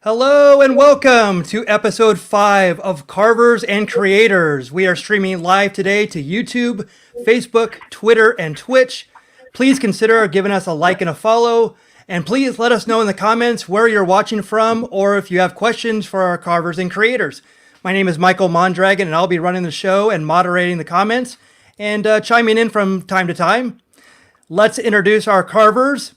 Hello and welcome to episode 5 of Carvers and Creators. We are streaming live today to YouTube, Facebook, Twitter, and Twitch. Please consider giving us a like and a follow. And please let us know in the comments where you're watching from or if you have questions for our Carvers and Creators. My name is Michael Mondragon and I'll be running the show and moderating the comments and chiming in from time to time. Let's introduce our Carvers.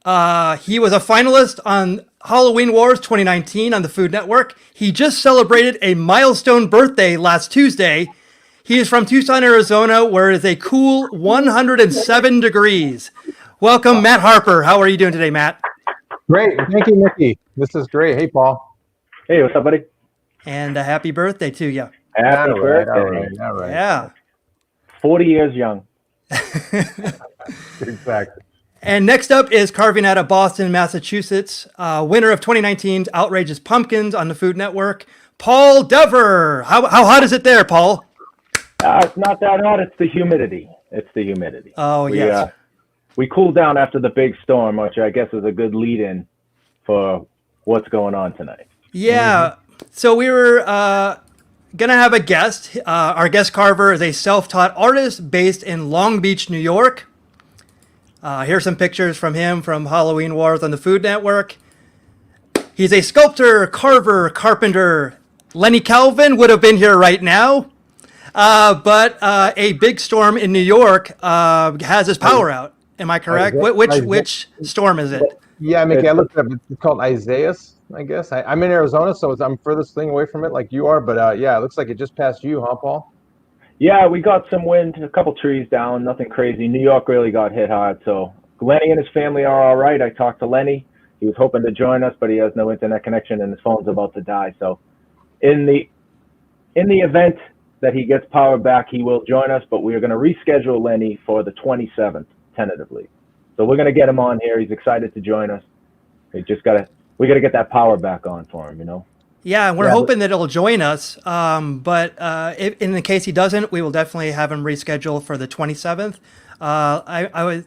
He was a finalist on Halloween Wars 2019 on the Food Network. He just celebrated a milestone birthday last Tuesday. He is from Tucson, Arizona, where it is a cool 107 degrees. Welcome, Matt Harper. How are you doing today, Matt? Great. Thank you, Mickey. This is great. Hey, Paul. Hey, what's up, buddy? And a happy birthday to you. Happy birthday. All right. Yeah. 40 years young. Exactly. And next up is carving out of Boston, Massachusetts, winner of 2019's Outrageous Pumpkins on the Food Network, Paul Dever. How hot is it there, Paul? It's not that hot. It's the humidity. Oh, yes. We cooled down after the big storm, which I guess is a good lead-in for what's going on tonight. Yeah. So we were going to have a guest. Our guest carver is a self-taught artist based in Long Beach, New York. Here's some pictures from him from Halloween Wars on the Food Network. He's a sculptor, carver, carpenter. Lenny Calvin would have been here right now. But a big storm in New York has his power out. Am I correct? Which storm is it? Yeah, Mickey, I looked it up. It's called Isaias, I guess. I'm in Arizona, so I'm furthest thing away from it like you are. But yeah, it looks like it just passed you, huh, Paul? Yeah, we got some wind, a couple trees down, nothing crazy. New York really got hit hard, so Lenny and his family are all right. I talked to Lenny. He was hoping to join us, but he has no internet connection and his phone's about to die. So in the event that he gets power back, he will join us, but we are going to reschedule Lenny for the 27th, tentatively. So we're going to get him on here. He's excited to join us. We got to get that power back on for him, you know? Yeah, we're hoping that it'll join us. But if, in the case he doesn't, we will definitely have him rescheduled for the 27th. I was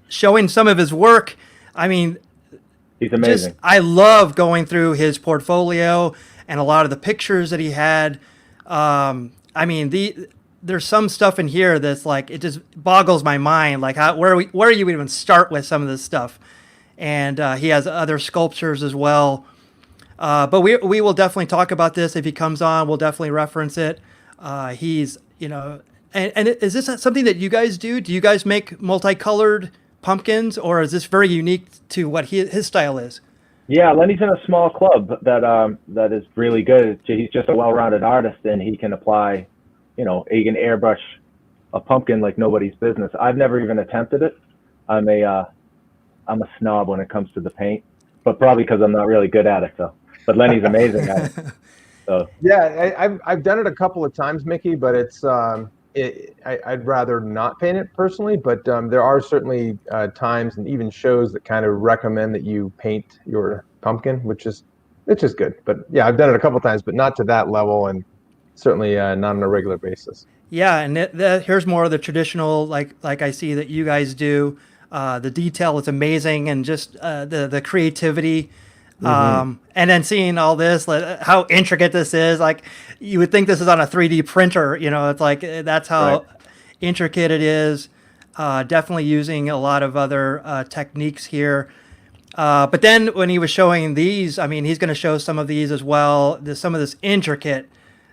showing some of his work. I mean, he's amazing. I love going through his portfolio and a lot of the pictures that he had. I mean, there's some stuff in here that's like, it just boggles my mind. Like, where you would even start with some of this stuff. And he has other sculptures as well. But we will definitely talk about this if he comes on. We'll definitely reference it. He's, and is this something that you guys do? Do you guys make multicolored pumpkins, or is this very unique to what his style is? Yeah, Lenny's in a small club that is really good. He's just a well-rounded artist, and he can apply, he can airbrush a pumpkin like nobody's business. I've never even attempted it. I'm a snob when it comes to the paint, but probably because I'm not really good at it. So. But Lenny's amazing at it. So. Yeah, I've done it a couple of times, Mickey, but it's I'd rather not paint it personally. But there are certainly times and even shows that kind of recommend that you paint your pumpkin, which is good. But yeah, I've done it a couple of times, but not to that level, and certainly not on a regular basis. Yeah, and here's more of the traditional, like I see that you guys do. The detail is amazing, and just the creativity. And then seeing all this, like, how intricate this is, like you would think this is on a 3D printer, it's like, that's how intricate it is. Definitely using a lot of other techniques here. But then when he was showing these, I mean, he's going to show some of these as well. There's some of this intricate,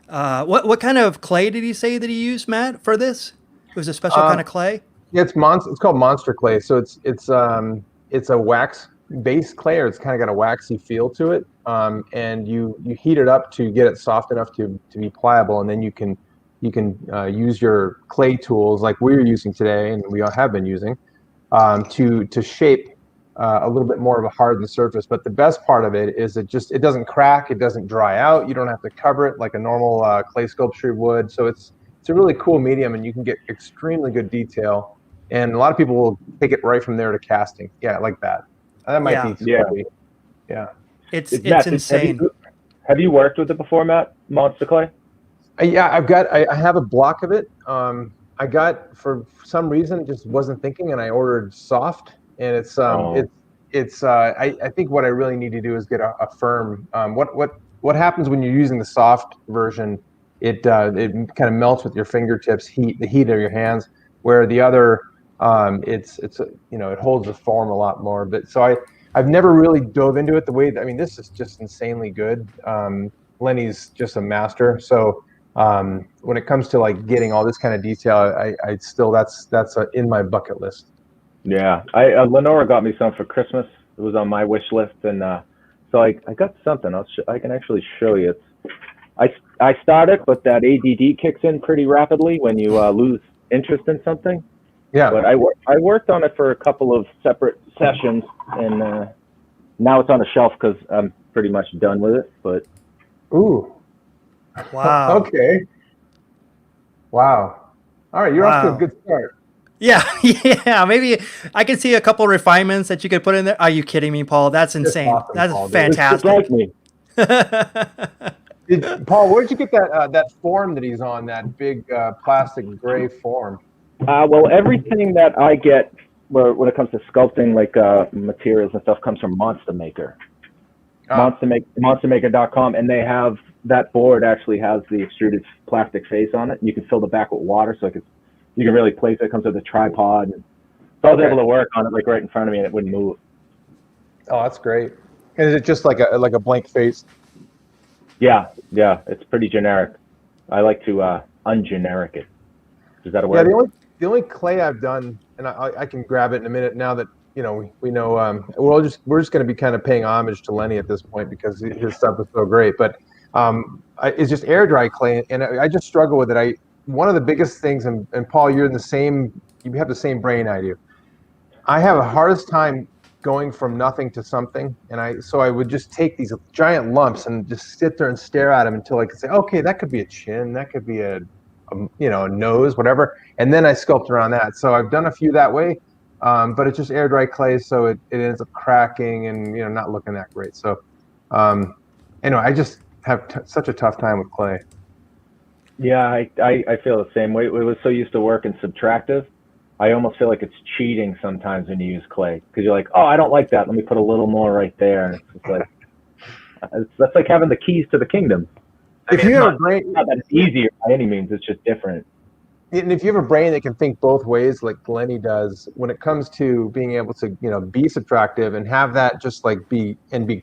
what kind of clay did he say that he used, Matt, for this? It was a special kind of clay? Yeah, it's called monster clay. So it's a wax base clay, or it's kind of got a waxy feel to it, and you heat it up to get it soft enough to be pliable, and then you can use your clay tools like we're using today, and we all have been using, to shape a little bit more of a hardened surface. But the best part of it is it doesn't crack, it doesn't dry out, you don't have to cover it like a normal clay sculpture would. So it's a really cool medium, and you can get extremely good detail, and a lot of people will take it right from there to casting. Yeah, like that. That might be scary. Yeah. It's Matt, insane. Have you worked with it before, Matt? Monster clay? Yeah, I have a block of it. I got, for some reason, just wasn't thinking, and I ordered soft, and it's I think what I really need to do is get a firm. What happens when you're using the soft version? It kind of melts with your fingertips, the heat of your hands. Where the other, it's it holds the form a lot more. But so I've never really dove into it the way. I mean, this is just insanely good. Lenny's just a master. So when it comes to like getting all this kind of detail, I still that's in my bucket list. Yeah, Lenora got me some for Christmas. It was on my wish list, and so I got something. I can actually show you. I started, but that ADD kicks in pretty rapidly when you lose interest in something. Yeah. But I worked on it for a couple of separate sessions, and now it's on a shelf because I'm pretty much done with it. But ooh, wow. Okay. Wow. All right, you're off to a good start. Yeah, yeah. Maybe I can see a couple refinements that you could put in there. Are you kidding me, Paul? That's insane. Awesome, That's Paul, fantastic. Like me. Paul, where'd you get that form that he's on? That big plastic gray form. Well, everything that I get when it comes to sculpting, like materials and stuff, comes from Monster Maker. Monstermaker.com, and they have that board actually has the extruded plastic face on it. You can fill the back with water, so you can really place it. It comes with a tripod. So I was able to work on it like right in front of me, and it wouldn't move. Oh, that's great. And is it just like a blank face? Yeah, it's pretty generic. I like to ungeneric it. Is that a word? Yeah, the only clay I've done, and I can grab it in a minute now that we know. We're just going to be kind of paying homage to Lenny at this point because his stuff is so great. But it's just air dry clay, and I just struggle with it. One of the biggest things, and Paul, you have the same brain I do. I have a hardest time going from nothing to something, and so I would just take these giant lumps and just sit there and stare at them until I could say, okay, that could be a chin, that could be a nose, whatever, and then I sculpt around that. So I've done a few that way, but it's just air dry clay, so it ends up cracking and not looking that great. So anyway, I just have such a tough time with clay. Yeah, I feel the same way. We were so used to working subtractive. I almost feel like it's cheating sometimes when you use clay because you're like, oh, I don't like that. Let me put a little more right there. And it's just like that's like having the keys to the kingdom. If you have a brain, not that it's easier by any means. It's just different. And if you have a brain that can think both ways, like Lenny does, when it comes to being able to be subtractive and have that just like be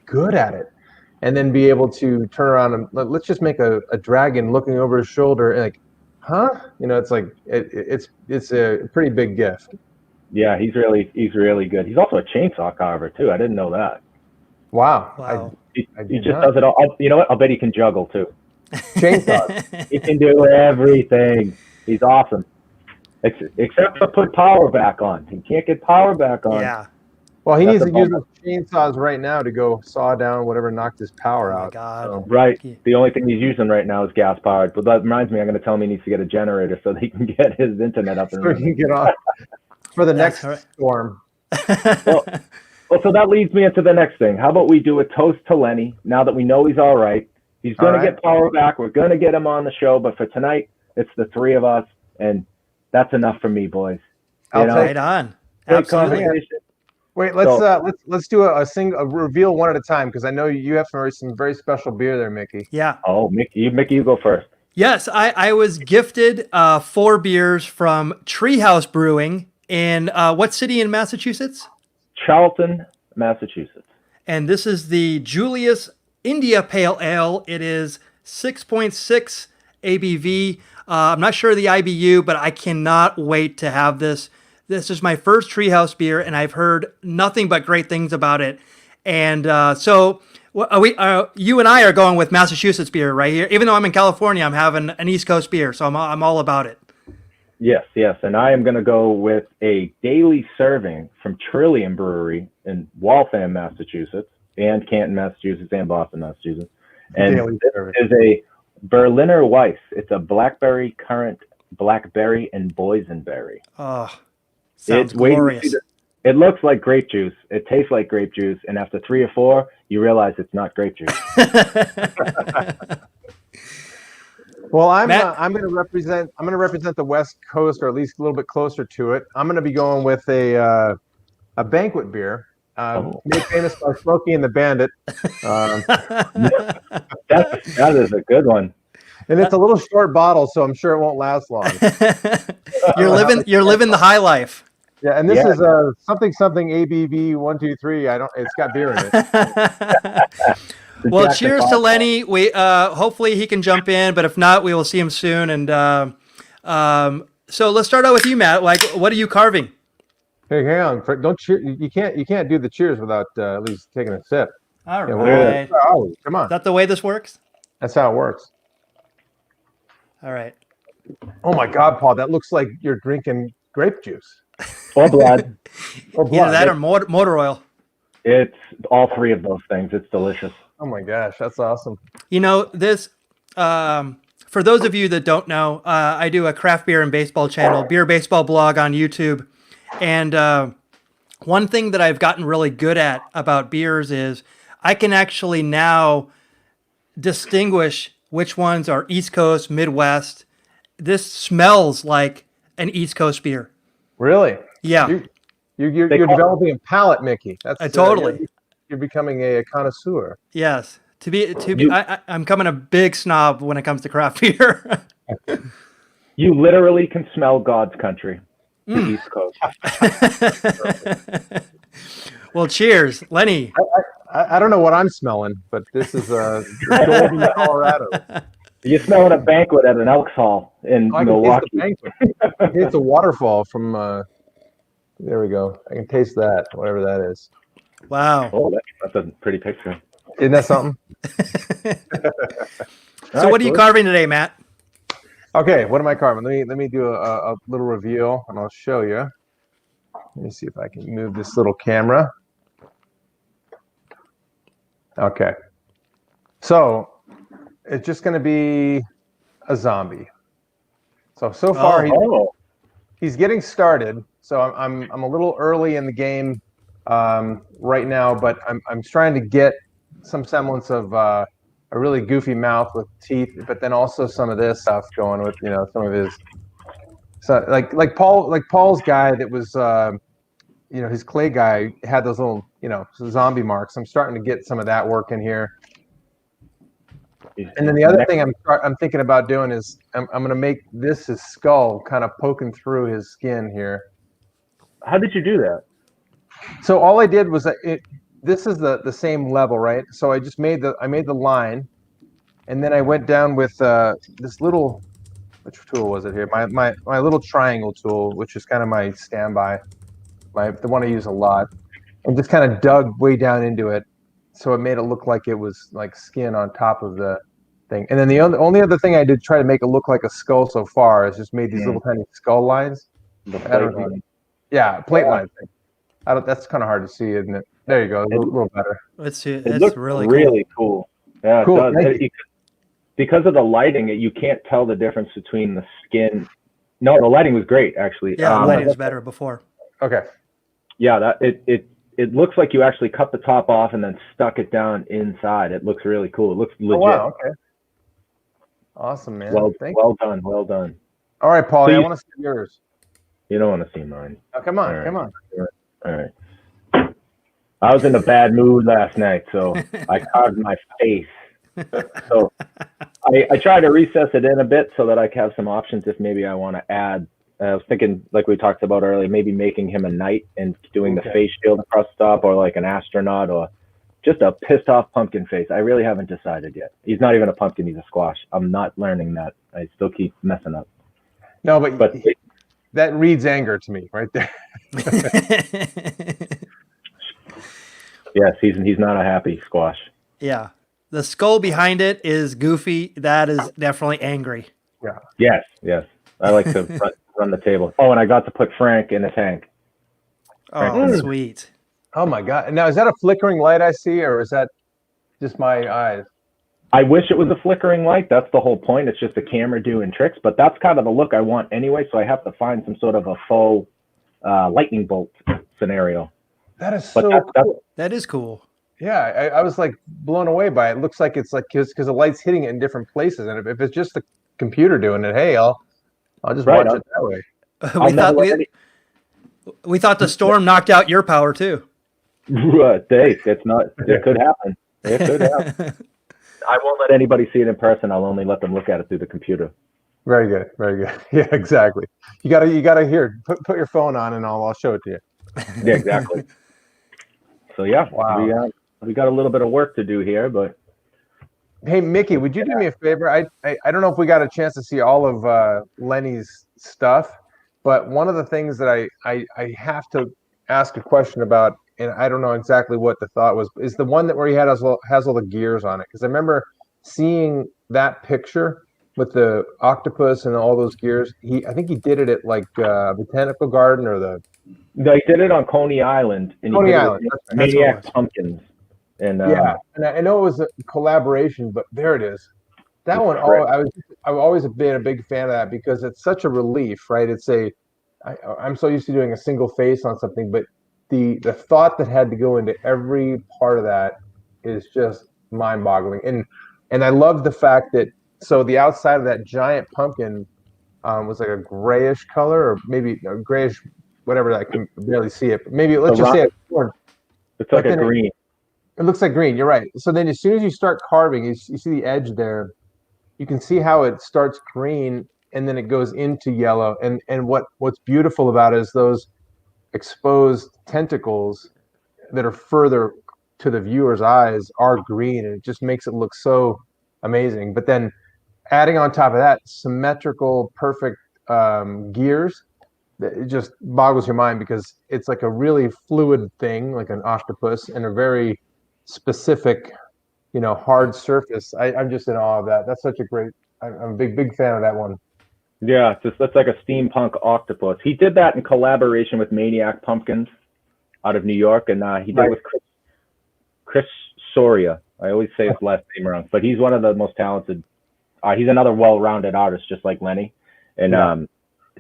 good at it, and then be able to turn around and let's just make a dragon looking over his shoulder and like, huh? It's like it's a pretty big gift. Yeah, he's really good. He's also a chainsaw carver too. I didn't know that. Wow. He just does it all. You know what? I'll bet he can juggle too. Chainsaws. He can do everything. He's awesome. Except for put power back on. He can't get power back on. Yeah. Well, he needs to use those chainsaws right now to go saw down whatever knocked his power out. God. So. Right. The only thing he's using right now is gas powered. But that reminds me, I'm going to tell him he needs to get a generator so that he can get his internet up and running. So he can get off for the next storm. Well, so that leads me into the next thing. How about we do a toast to Lenny now that we know he's all right? He's going to get power back. We're going to get him on the show. But for tonight, it's the three of us. And that's enough for me, boys. Right on. Absolutely. Wait, let's do a reveal one at a time because I know you have some very special beer there, Mickey. Yeah. Oh, Mickey, you go first. Yes, I was gifted 4 beers from Treehouse Brewing in what city in Massachusetts? Charlton, Massachusetts. And this is the Julius India Pale Ale. It is 6.6 ABV. I'm not sure of the IBU, but I cannot wait to have this. This is my first Treehouse beer, and I've heard nothing but great things about it. And so you and I are going with Massachusetts beer right here. Even though I'm in California, I'm having an East Coast beer, so I'm all about it. Yes. And I am going to go with a daily serving from Trillium Brewery in Waltham, Massachusetts, and Canton, Massachusetts, and Boston, Massachusetts. And this is a Berliner Weiss. It's a blackberry, currant, blackberry, and boysenberry. Oh, sounds glorious. It looks like grape juice. It tastes like grape juice. And after 3 or 4, you realize it's not grape juice. Well, I'm going to represent the West Coast, or at least a little bit closer to it. I'm going to be going with a banquet beer. Made famous by Smokey and the Bandit. That is a good one. And it's a little short bottle, so I'm sure it won't last long. You're living the high life. Yeah, and this is something ABV 123. It's got beer in it. Well, cheers to Lenny. We hopefully he can jump in, but if not, we will see him soon. And so let's start out with you, Matt. Like, what are you carving? Hey, hang on! Don't cheer. You can't do the cheers without at least taking a sip. All right. Oh, come on. Is that the way this works? That's how it works. All right. Oh my God, Paul! That looks like you're drinking grape juice. Or blood. Or blood. Either that or motor oil. It's all three of those things. It's delicious. Oh my gosh, that's awesome. You know, this, for those of you that don't know, I do a craft beer and baseball channel, beer baseball blog on YouTube. And one thing that I've gotten really good at about beers is I can actually now distinguish which ones are East Coast, Midwest. This smells like an East Coast beer. Really? Yeah. You're developing a palate, Mickey. That's totally. You're becoming a connoisseur. Yes. I'm becoming a big snob when it comes to craft beer. You literally can smell God's country. The East Coast. Well, cheers, Lenny. I don't know what I'm smelling, but this is golden Colorado. You're smelling a banquet at an Elks Hall in Milwaukee. It's a waterfall from. There we go. I can taste that, whatever that is. Wow. Oh, that's a pretty picture. Isn't that something? So, what are you carving today, Matt? Okay, what am I carving? Let me do a little reveal, and I'll show you. Let me see if I can move this little camera. Okay. So it's just going to be a zombie. So far he's getting started. So I'm a little early in the game right now, but I'm trying to get some semblance of a really goofy mouth with teeth, but then also some of this stuff going with some of his. So like Paul's guy that was his clay guy had those little zombie marks. I'm starting to get some of that work in here. And then the other thing I'm thinking about doing is I'm going to make this his skull kind of poking through his skin here. How did you do that? So all I did was this is the same level, right? So I just made the line, and then I went down with this little, which tool was it here? My little triangle tool, which is kind of my standby, the one I use a lot, and just kind of dug way down into it. So it made it look like it was like skin on top of the thing. And then the only other thing I did try to make it look like a skull so far is just made these little tiny skull lines. Plate lines. That's kind of hard to see, isn't it? There you go. A little better. It looks really cool. Yeah, cool. It does. Because of the lighting, you can't tell the difference between the skin. No, the lighting was great, actually. Yeah, the lighting was better before. Okay. Yeah, it looks like you actually cut the top off and then stuck it down inside. It looks really cool. It looks legit. Oh, wow. Okay. Awesome, man. Well done. All right, Paul. I want to see yours. You don't want to see mine. Oh, come on. All right. I was in a bad mood last night, so I carved my face. So I tried to recess it in a bit so that I can have some options if maybe I want to add. I was thinking, like we talked about earlier, maybe making him a knight and doing the face shield across the top, or like an astronaut, or just a pissed off pumpkin face. I really haven't decided yet. He's not even a pumpkin, he's a squash. I'm not learning that. I still keep messing up. No, but that reads anger to me right there. Yes, he's not a happy squash. Yeah. The skull behind it is goofy. That is definitely angry. Yeah. Yes. I like to run the table. Oh, and I got to put Frank in a tank. Oh, sweet. Oh my God. Now, is that a flickering light I see, or is that just my eyes? I wish it was a flickering light. That's the whole point. It's just a camera doing tricks, but that's kind of the look I want anyway. So I have to find some sort of a faux lightning bolt scenario. That is so cool. That is cool. Yeah, I was like blown away by it. It looks like it's like because the light's hitting it in different places, and if it's just the computer doing it, hey, I'll just watch it that way. We thought the storm knocked out your power too. It's not. It could happen. It could happen. I won't let anybody see it in person. I'll only let them look at it through the computer. Very good. Very good. Yeah, exactly. You gotta hear. Put your phone on, and I'll show it to you. Yeah, exactly. So yeah, Wow. we got a little bit of work to do here, but Hey, Mickey, would you do me a favor? I don't know if we got a chance to see all of Lenny's stuff, but one of the things that I have to ask a question about, and I don't know exactly what the thought was, is the one that where he has all the gears on it. Because I remember seeing that picture with the octopus and all those gears. I think he did it at like Botanical Garden or the they did it on Coney Island, and Coney he did Island. it with That's what it Maniac was. Pumpkins. And Yeah, and I know it was a collaboration, but there it is. That It's one, great. I've always been a big fan of that because it's such a relief, right? I'm so used to doing a single face on something, but the thought that had to go into every part of that is just mind-boggling. And I love the fact that so the outside of that giant pumpkin was like a grayish color, or maybe a grayish, whatever. I can barely see it, but maybe let's just say orange. It's like But a then green. it looks like green. You're right. So then, as soon as you start carving, you see the edge there. You can see how it starts green and then it goes into yellow. And what's beautiful about it is those exposed tentacles that are further to the viewer's eyes are green, and it just makes it look so amazing. But then, adding on top of that, symmetrical, perfect gears. It just boggles your mind because it's like a really fluid thing, like an octopus, and a very specific, hard surface. I'm just in awe of that. That's such a great. I'm a big fan of that one. Yeah, that's like a steampunk octopus. He did that in collaboration with Maniac Pumpkins out of New York, and he did it with Chris Soria. I always say his last name wrong, but he's one of the most talented. He's another well-rounded artist, just like Lenny. And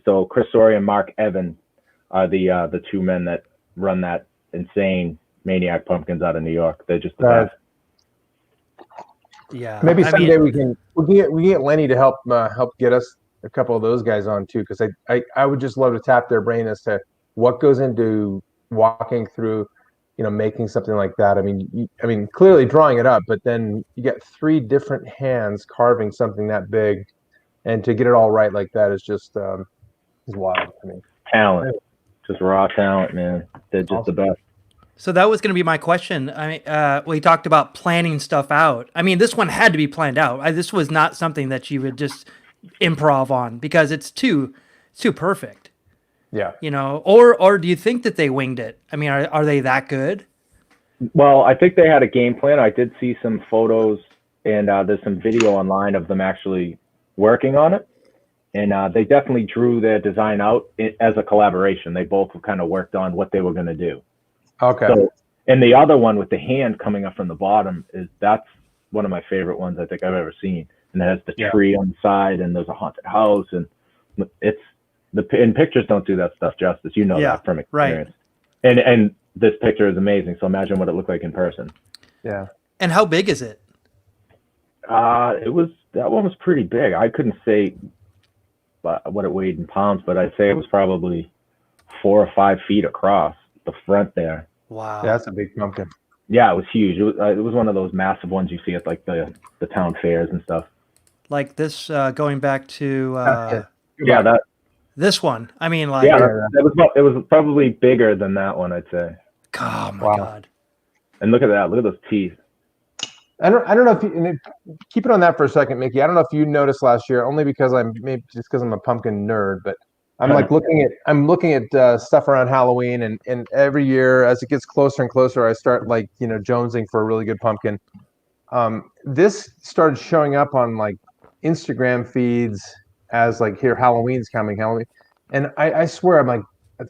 so Chris Soria and Mark Evan are the two men that run that insane Maniac Pumpkins out of New York. They're just the best. Yeah. Maybe someday we can get Lenny to help get us a couple of those guys on too, because I would just love to tap their brain as to what goes into walking through, making something like that. I mean, clearly drawing it up, but then you get 3 different hands carving something that big, and to get it all right like that is just is wild to me. Talent, just raw talent, man. They're just the best. So that was going to be my question. We talked about planning stuff out. I mean, this one had to be planned out. This was not something that you would just improv on because it's too perfect. Yeah. Or do you think that they winged it? I mean, are they that good? Well, I think they had a game plan. I did see some photos, and there's some video online of them actually working on it. And they definitely drew their design out as a collaboration. They both kind of worked on what they were going to do. Okay. So, and the other one with the hand coming up from the bottom that's one of my favorite ones I think I've ever seen. And it has the tree on the side, and there's a haunted house, and and pictures don't do that stuff justice. That from experience. Right. And this picture is amazing. So imagine what it looked like in person. Yeah. And how big is it? That one was pretty big. I couldn't say what it weighed in pounds, but I'd say it was probably 4 or 5 feet across the front there. Wow. Yeah, that's a big pumpkin. Yeah, it was huge. It was one of those massive ones you see at like the town fairs and stuff. Like this, going back to this one. I mean, like it was probably bigger than that one, I'd say. Oh my God! And look at that! Look at those teeth. I don't know if keep it on that for a second, Mickey. I don't know if you noticed last year, only because I'm a pumpkin nerd, but I'm looking at stuff around Halloween, and every year as it gets closer and closer, I start jonesing for a really good pumpkin. This started showing up on like Instagram feeds as like here Halloween's coming, Halloween, and I swear I'm like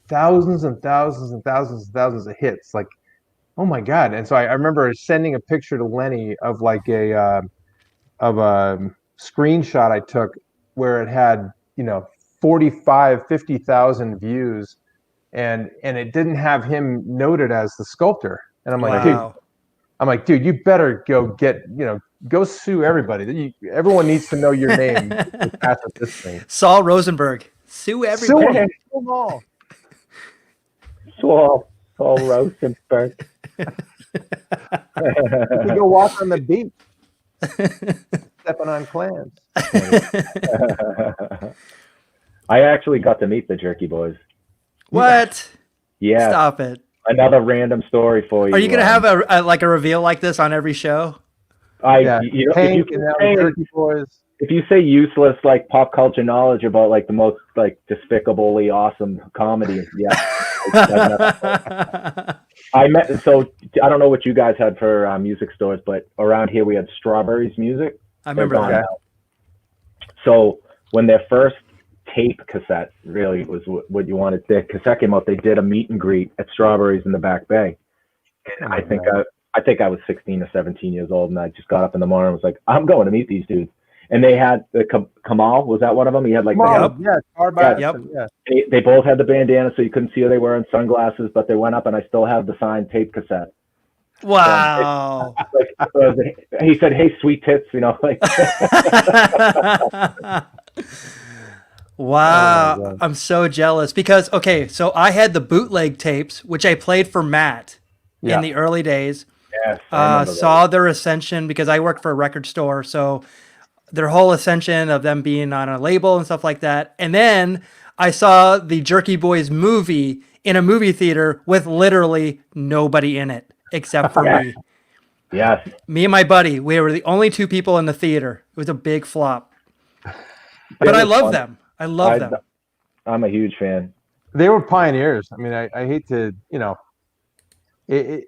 thousands and thousands and thousands and thousands of hits, like oh my God. And so I remember sending a picture to Lenny of like a screenshot I took where it had 50,000 views, and it didn't have him noted as the sculptor. And I'm like, wow. dude, you better go sue everybody. Everyone needs to know your name. This thing. Saul Rosenberg, sue everybody. Sue them all. Saul Rosenberg. We go walk on the beach, stepping on clams. I actually got to meet the Jerky Boys. What? Yeah. Stop it. Another random story for you. Are you gonna have a reveal like this on every show? If you say useless like pop culture knowledge about like the most like despicably awesome comedy, yeah. I don't know what you guys had for music stores, but around here we had Strawberries Music. I remember that. So when their first tape cassette really was what you wanted, their cassette came out, they did a meet and greet at Strawberries in the Back Bay. And I think I was 16 or 17 years old, and I just got up in the morning and was like, I'm going to meet these dudes. And they had the Kamal, was that one of them? He had like they both had the bandana, so you couldn't see who they were, and sunglasses. But they went up, and I still have the signed tape cassette. Wow! He said, "Hey, sweet tits," like. Wow, oh, I'm so jealous because so I had the bootleg tapes, which I played for Matt in the early days. Yes, saw their ascension because I worked for a record store, so their whole ascension of them being on a label and stuff like that. And then I saw the Jerky Boys movie in a movie theater with literally nobody in it except for me. Yes. Me and my buddy, we were the only two people in the theater. It was a big flop. But I love them. I love them. I'm a huge fan. They were pioneers. I mean, I hate to,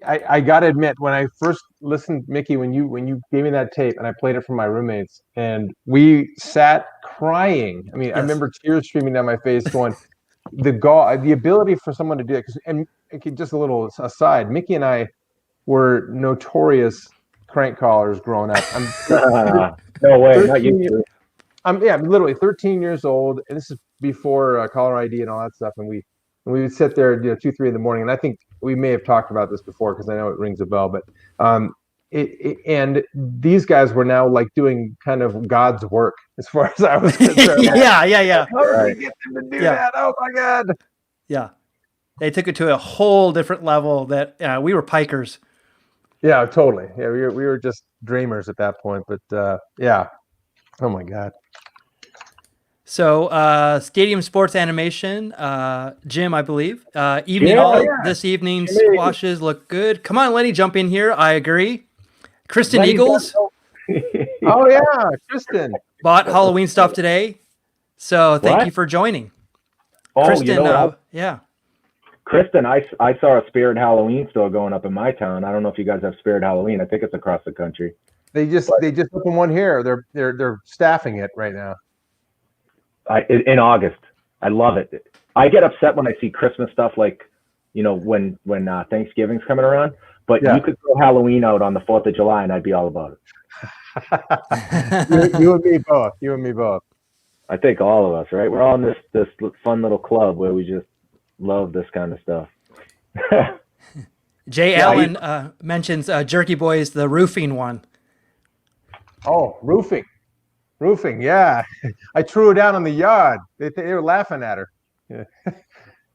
I got to admit, when I first listened, Mickey, when you gave me that tape and I played it for my roommates and we sat crying. I mean, yes. I remember tears streaming down my face going, the ability for someone to do it. And just a little aside, Mickey and I were notorious crank callers growing up. No way, not you. I'm literally 13 years old, and this is before caller ID and all that stuff. And we would sit there, 2, 3 in the morning. And I think we may have talked about this before because I know it rings a bell. But and these guys were now like doing kind of God's work as far as I was concerned. Yeah. How did we get them to do that? Oh my God. Yeah, they took it to a whole different level. That we were pikers. Yeah, totally. Yeah, we were just dreamers at that point. But yeah, oh my God. So, Stadium Sports Animation, Jim, I believe. This evening, squashes look good. Come on, Lenny, jump in here. I agree. Kristen Lenny Eagles. Oh, yeah, Kristen. Bought Halloween stuff today. So, thank you for joining. Oh, Kristen, yeah. Kristen, I saw a Spirit Halloween store going up in my town. I don't know if you guys have Spirit Halloween. I think it's across the country. They just opened one here. They're staffing it right now. In August. I love it. I get upset when I see Christmas stuff like, when Thanksgiving's coming around, but you could throw Halloween out on the 4th of July and I'd be all about it. you and me both. I think all of us, right? We're all in this fun little club where we just love this kind of stuff. Jay Allen mentions Jerky Boys, the roofing one. Oh, roofing, yeah. I threw her down in the yard. They were laughing at her. Yeah.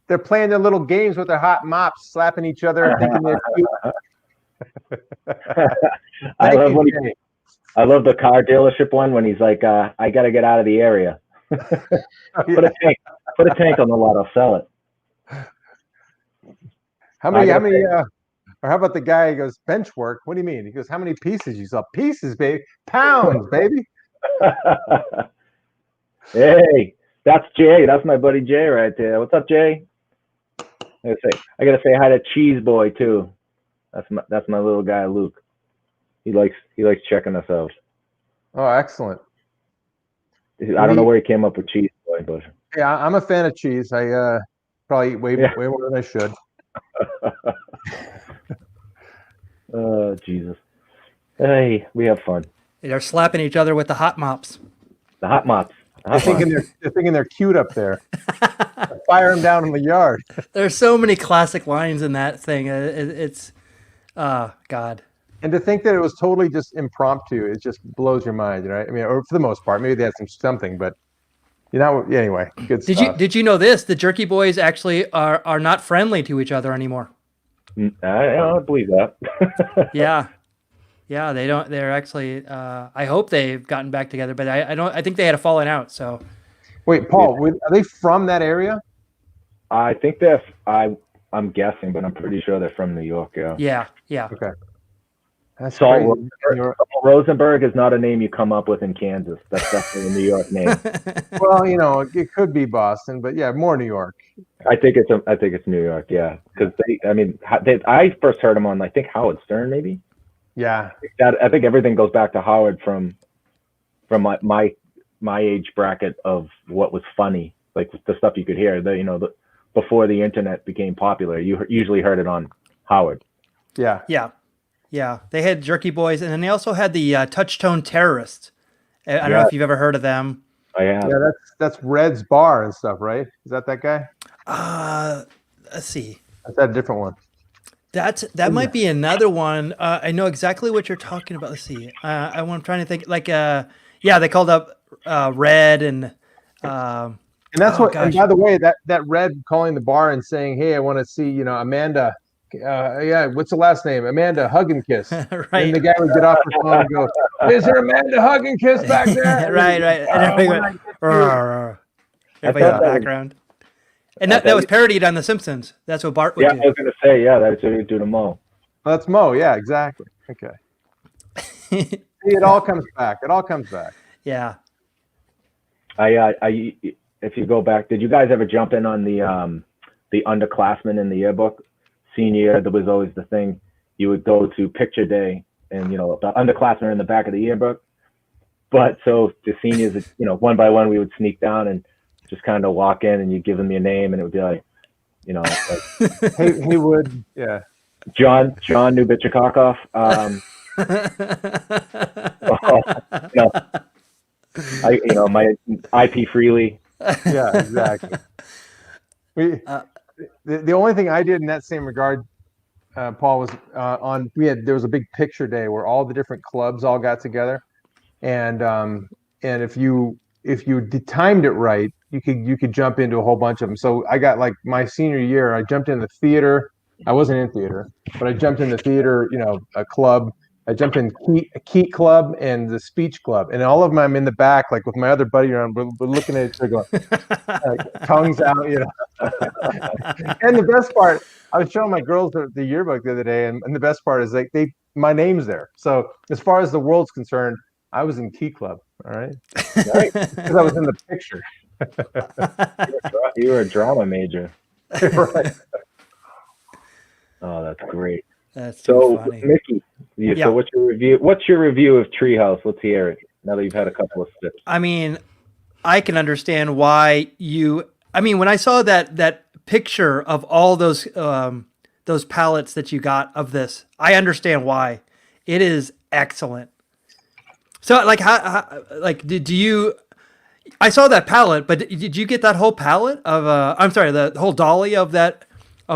They're playing their little games with their hot mops, slapping each other, thinking they're cute. I love the car dealership one when he's like, I got to get out of the area. Put a tank on the lot, I'll sell it. How many, or how about the guy who goes, bench work? What do you mean? He goes, how many pieces you saw? Pieces, baby. Pounds, baby. Hey, that's Jay. That's my buddy Jay right there. What's up, Jay? I gotta say hi to Cheese Boy too. That's my little guy Luke. He likes checking us out. Oh, excellent. I don't know where he came up with Cheese Boy, but yeah, I'm a fan of cheese. I probably eat way more than I should. Oh, Jesus. Hey, we have fun. They're slapping each other with the hot mops. The hot mops. They're thinking they're cute up there. Fire them down in the yard. There's so many classic lines in that thing. It's God. And to think that it was totally just impromptu, it just blows your mind, right? I mean, or for the most part, maybe they had something, but anyway, good stuff. Did you know this? The Jerky Boys actually are not friendly to each other anymore. I don't believe that. Yeah. Yeah, they don't. They're actually. I hope they've gotten back together, but I don't. I think they had a falling out. So Wait, Paul, are they from that area? I think I'm guessing, but I'm pretty sure they're from New York. Yeah. yeah. Okay. That's Salt crazy. Rosenberg is not a name you come up with in Kansas. That's definitely a New York name. Well, it could be Boston, but yeah, more New York. I think it's New York. Yeah, because I first heard them on, I think, Howard Stern, maybe. Yeah. I think everything goes back to Howard from my age bracket of what was funny, like the stuff you could hear. Before the internet became popular, you usually heard it on Howard. Yeah. Yeah. They had Jerky Boys, and then they also had the Touchtone Terrorists. I don't know if you've ever heard of them. Oh yeah. Yeah, that's Red's Bar and stuff, right? Is that guy? Let's see. Is that a different one? That might be another one. I know exactly what you're talking about. Let's see. I'm trying to think. Like, they called up Red and. And that's what. Gosh. And by the way, that Red calling the bar and saying, "Hey, I want to see Amanda." What's the last name? Amanda Hug and Kiss. Right. And the guy would get off the phone and go, "Is there Amanda Hug and Kiss back there?" right. And everybody in the background. And that was parodied on The Simpsons. That's what Bart would do. Yeah, I was going to say, that's what he'd do to Mo. Well, that's Mo. Yeah, exactly. Okay. See, it all comes back. Yeah. If you go back, did you guys ever jump in on the underclassmen in the yearbook? Senior year, there was always the thing. You would go to picture day, and the underclassmen are in the back of the yearbook. But so the seniors, one by one, we would sneak down and just kind of walk in, and you give them your name, and it would be like, Haywood, yeah, John Newbitchikoff. My IP Freely. Yeah, exactly. The only thing I did in that same regard, Paul, was there was a big picture day where all the different clubs all got together, and if you timed it right, you could jump into a whole bunch of them. So I got, like, my senior year, I jumped in the theater. I wasn't in theater, but I jumped in the theater, a club. I jumped in Keat Club and the Speech Club, and all of them I'm in the back, like with my other buddy around. We're looking at each other, going, tongues out, And the best part, I was showing my girls the yearbook the other day, and the best part is, like, my name's there. So as far as the world's concerned, I was in Keat Club. All right, because I was in the picture. You were a drama major. Right. Oh, that's great. That's so funny. Mickey, so what's your review? What's your review of Treehouse? Let's hear it. Now that you've had a couple of sips. I mean, I can understand why when I saw that picture of all those palettes that you got of this, I understand why. It is excellent. So, like, did you? I saw that palette, but did you get that whole palette of? I'm sorry, the whole dolly of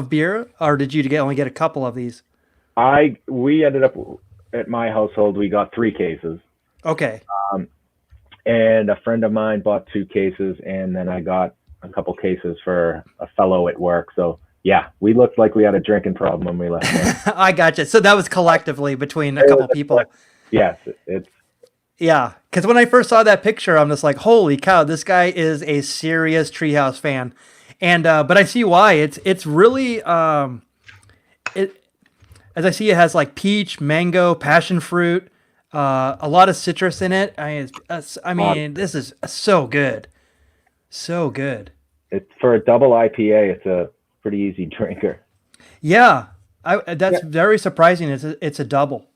beer, or did you only get a couple of these? We ended up at my household. We got 3 cases. Okay. And a friend of mine bought 2 cases, and then I got a couple cases for a fellow at work. So yeah, we looked like we had a drinking problem when we left. I gotcha. So that was collectively between a couple people. Yes, it's. Yeah, because when I first saw that picture, I'm just like, holy cow, this guy is a serious Treehouse fan. And but I see why. It's really as I see, it has like peach, mango, passion fruit, a lot of citrus in it. This is so good, so good. It's for a double IPA. It's a pretty easy drinker. Yeah, that's very surprising. It's a double.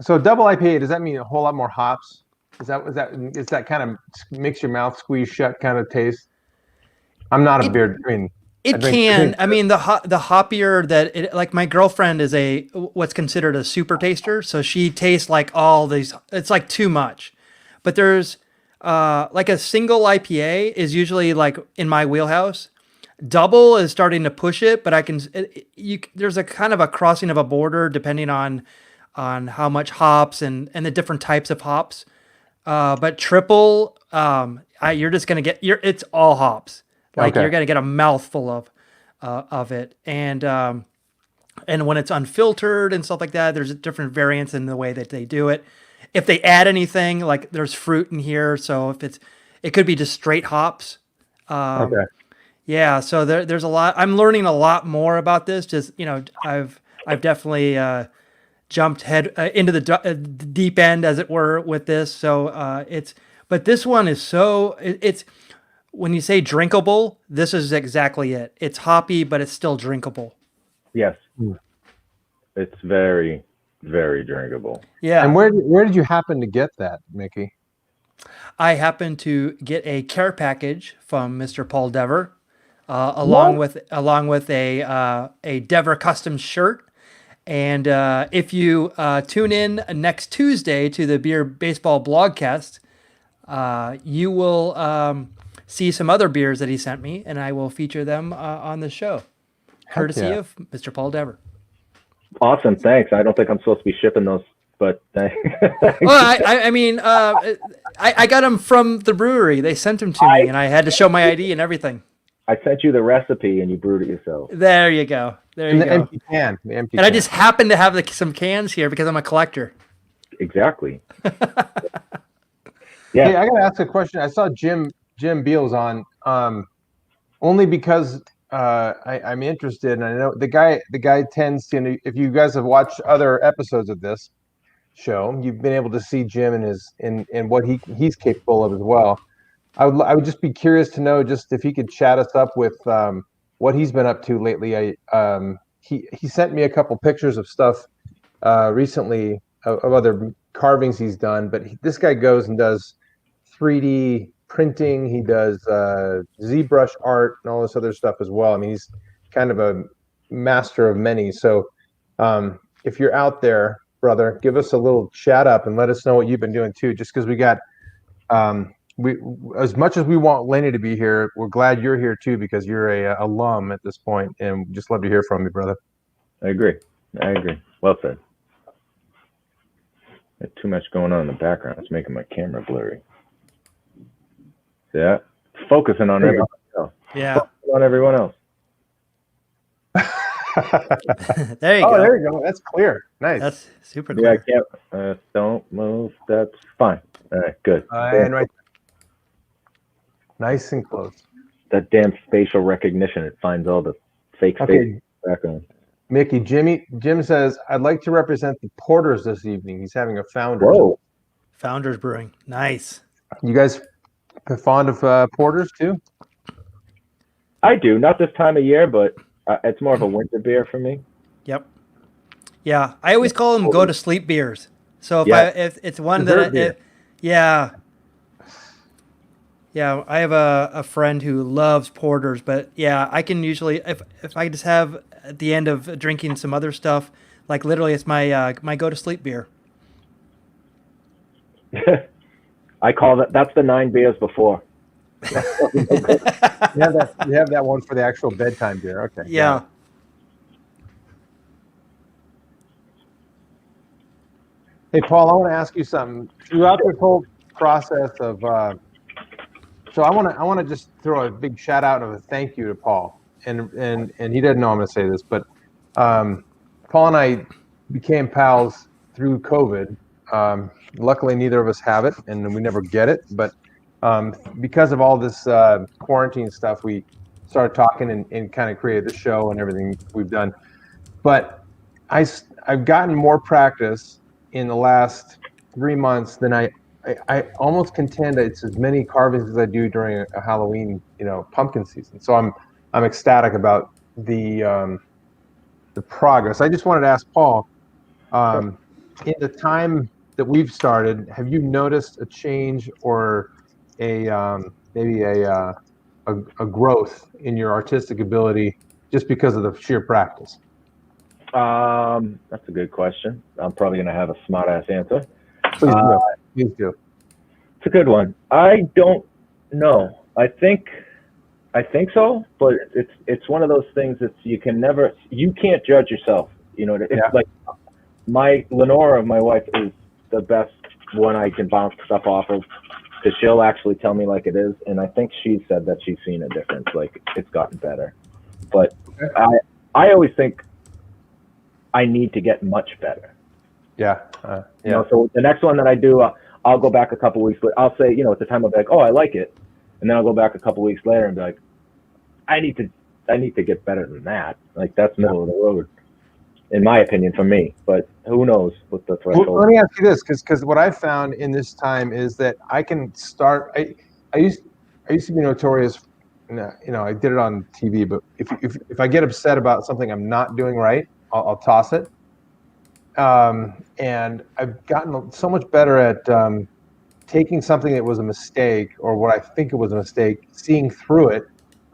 So double IPA, does that mean a whole lot more hops? Is that kind of makes your mouth squeeze shut kind of taste? I'm not a beer. It can. I mean, the hoppier that it, like my girlfriend is what's considered a super taster, so she tastes like all these. It's like too much, but there's like a single IPA is usually like in my wheelhouse. Double is starting to push it, but there's a kind of a crossing of a border depending on how much hops and the different types of hops. But triple, you're just gonna it's all hops. Like you're gonna get a mouthful of it, and And when it's unfiltered and stuff like that, there's a different variance in the way that they do it. If they add anything, like there's fruit in here, so it could be just straight hops. Okay. Yeah, so there's a lot. I'm learning a lot more about this. Just I've definitely jumped head into the deep end, as it were, with this. So but this one is it's when you say drinkable, this is exactly it. It's hoppy, but it's still drinkable. Yes. It's very, very drinkable. Yeah. And where did you happen to get that, Mickey? I happened to get a care package from Mr. Paul Dever, along with a Dever custom shirt. And if you tune in next Tuesday to the Beer Baseball Blogcast, you will see some other beers that he sent me, and I will feature them on the show, courtesy of Mr. Paul Dever. Awesome, thanks. I don't think I'm supposed to be shipping those, but thanks. Well, I mean, I got them from the brewery. They sent them to me, and I had to show my ID and everything. I sent you the recipe, and you brewed it yourself. There you go. There you The go. empty can. The empty And can. I just happen to have some cans here because I'm a collector. Exactly. Hey, Yeah. I gotta ask a question. I saw Jim Beals on, only because I'm interested, and I know the guy tends to. If you guys have watched other episodes of this show, you've been able to see Jim and his in what he's capable of as well. I would just be curious to know just if he could chat us up with what he's been up to lately. He sent me a couple pictures of stuff recently of other carvings he's done, but this guy goes and does 3D printing. He does ZBrush art and all this other stuff as well. I mean, he's kind of a master of many. So if you're out there, brother, give us a little chat up and let us know what you've been doing too, just because we got we as much as we want Lenny to be here, we're glad you're here too, because you're a alum at this point, and we just love to hear from you, brother. I agree. Well said. There's too much going on in the background. It's making my camera blurry. Yeah. Focusing on everyone else. Yeah. Focusing on everyone else. There you go. There you go. That's clear. Nice. That's super Yeah, I clear. can't. Don't move. That's fine. All right, good. And right. Nice and close. That damn facial recognition, it finds all the fake face in the background. Mickey, Jim says, I'd like to represent the Porters this evening. He's having a Founders. Whoa. Founders Brewing. Nice. You guys fond of Porters too? I do. Not this time of year, but it's more of a winter beer for me. Yep. Yeah. I always call them go to sleep beers. So if it's one Dessert that, beer. yeah. Yeah, I have a friend who loves porters, but yeah, I can usually if I just have at the end of drinking some other stuff, like literally it's my my go to sleep beer. I call that's the 9 beers before. You have that one for the actual bedtime beer. Okay. Yeah. Hey, Paul, I want to ask you something. Throughout this whole process of, so I want to just throw a big shout out of a thank you to Paul, and he doesn't know I'm going to say this, but Paul and I became pals through COVID. Luckily, neither of us have it, and we never get it. But because of all this quarantine stuff, we started talking and kind of created the show and everything we've done. But I've gotten more practice in the last 3 months than I almost contend it's as many carvings as I do during a Halloween, pumpkin season. So I'm ecstatic about the progress. I just wanted to ask Paul, in the time that we've started, have you noticed a change or maybe a growth in your artistic ability just because of the sheer practice? That's a good question. I'm probably going to have a smart ass answer. Please do. Please do. It's a good one. I don't know. I think so, but it's one of those things that you can't judge yourself. It's like Lenora, my wife, is the best one I can bounce stuff off of, because she'll actually tell me like it is, and I think she said that she's seen a difference, like it's gotten better. But I always think I need to get much better. Yeah. You know, so the next one that I do, I'll go back a couple weeks, but I'll say, you know, at the time I'll be like, oh, I like it. And then I'll go back a couple weeks later and be like, I need to get better than that. Like, that's middle of the road, in my opinion, for me. But who knows what the threshold. Well, let me ask you this, because what I've found in this time is that I can start. I used to be notorious. You know, I did it on TV, but if I get upset about something I'm not doing right, I'll toss it. And I've gotten so much better at taking something that was a mistake, or what I think it was a mistake, seeing through it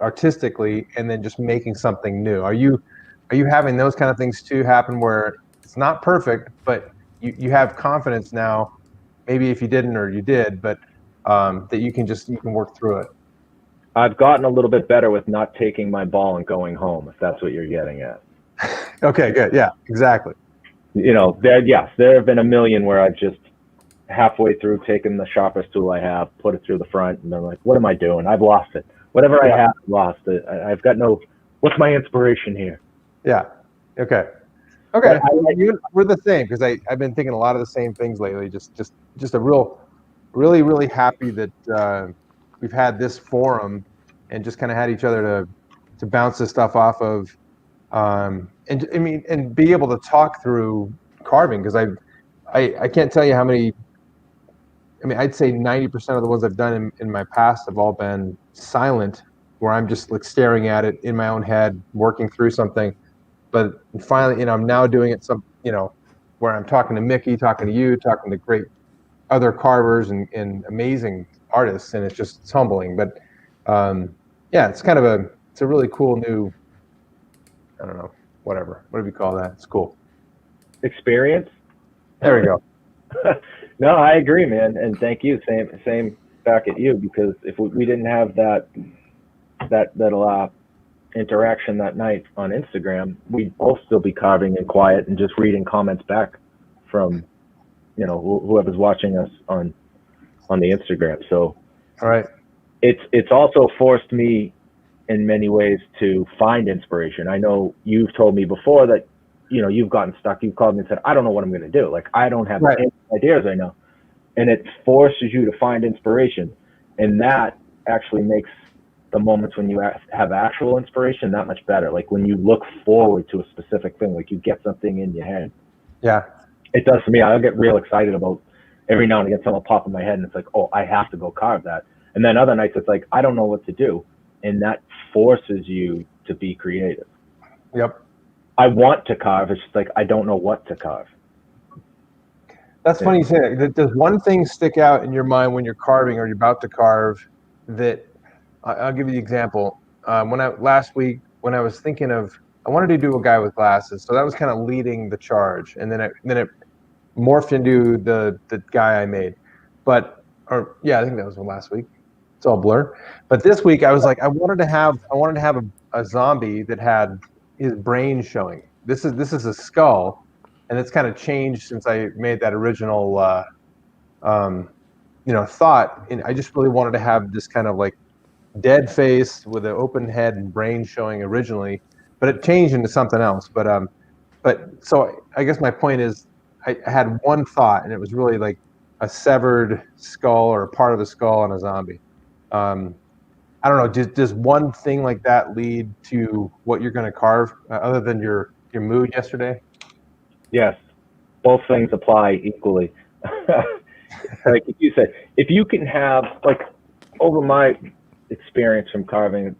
artistically, and then just making something new. Are you having those kind of things too happen, where it's not perfect, but you have confidence now, maybe if you didn't or you did, but that you can work through it? I've gotten a little bit better with not taking my ball and going home, if that's what you're getting at. Okay, good. Yeah, exactly. You know, there have been a million where I've just halfway through taken the sharpest tool I have, put it through the front, and I'm like, what am I doing? I've lost it. Whatever I have, lost it. I've got what's my inspiration here? Yeah. Okay. We're the same, because I've been thinking a lot of the same things lately. Just a really happy that we've had this forum and just kind of had each other to bounce this stuff off of, and I mean, and be able to talk through carving, because I can't tell you how many. I mean, I'd say 90% of the ones I've done in my past have all been silent, where I'm just like staring at it in my own head, working through something. But finally, you know, I'm now doing it where I'm talking to Mickey, talking to you, talking to great other carvers and amazing artists, and it's humbling. But yeah, it's a really cool new, I don't know, what do we call that? It's cool. Experience? There we go. No, I agree, man, and thank you. Same back at you, because if we didn't have that interaction that night on Instagram, we'd both still be carving in quiet and just reading comments back from, you know, whoever's watching us on the Instagram. So, all right, it's also forced me in many ways to find inspiration. I know you've told me before that, you know, you've gotten stuck. You've called me and said, I don't know what I'm going to do. Like, I don't have any ideas right now. And it forces you to find inspiration. And that actually makes the moments when you have actual inspiration that much better. Like when you look forward to a specific thing, like you get something in your head. Yeah. It does for me. I'll get real excited about every now and again, something will pop in my head and it's like, oh, I have to go carve that. And then other nights it's like, I don't know what to do. And that forces you to be creative. Yep. I want to carve. It's just like, I don't know what to carve. That's funny you say that. Does one thing stick out in your mind when you're carving or you're about to carve? That I'll give you the example. Last week, when I was thinking of, I wanted to do a guy with glasses, so that was kind of leading the charge, and then it morphed into the guy I made. I think that was last week. It's all blur. But this week, I was like, I wanted to have a zombie that had his brain showing. This is a skull. And it's kind of changed since I made that original, thought. And I just really wanted to have this kind of like dead face with an open head and brain showing originally, but it changed into something else. But so I guess my point is, I had one thought, and it was really like a severed skull or a part of the skull on a zombie. I don't know. Does one thing like that lead to what you're going to carve, other than your mood yesterday? Yes, both things apply equally. Like you said, if you can have, like, over my experience from carving,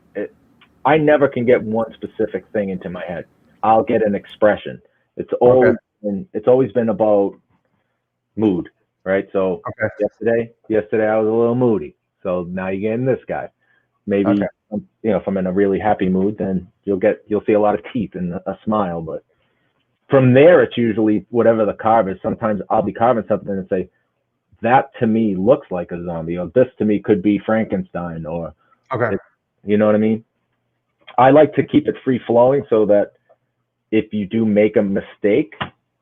I never can get one specific thing into my head. I'll get an expression. It's always been about mood, right? So yesterday I was a little moody. So now you're getting this guy. Maybe if I'm in a really happy mood, then you'll see a lot of teeth and a smile, but from there, it's usually whatever the carve is. Sometimes I'll be carving something and say, that to me looks like a zombie, or this to me could be Frankenstein, or, you know what I mean? I like to keep it free flowing so that if you do make a mistake,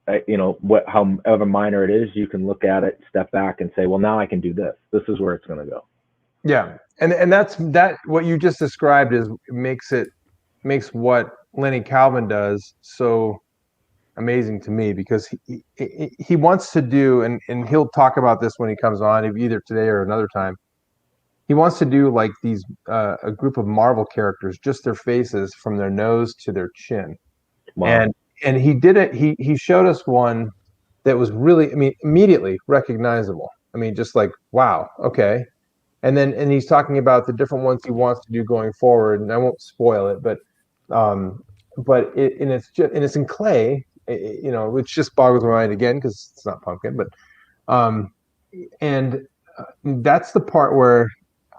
however minor it is, you can look at it, step back and say, well, now I can do this. This is where it's going to go. Yeah. And that's what you just described makes what Lenny Calvin does so amazing to me because he wants to do, and he'll talk about this when he comes on, either today or another time. He wants to do like these a group of Marvel characters, just their faces from their nose to their chin. Wow. And he did it. He showed us one that was really, I mean, immediately recognizable. I mean, just like, wow, okay. And he's talking about the different ones he wants to do going forward. And I won't spoil it, but it's in clay, you know, which just boggles my mind again because it's not pumpkin. But and that's the part where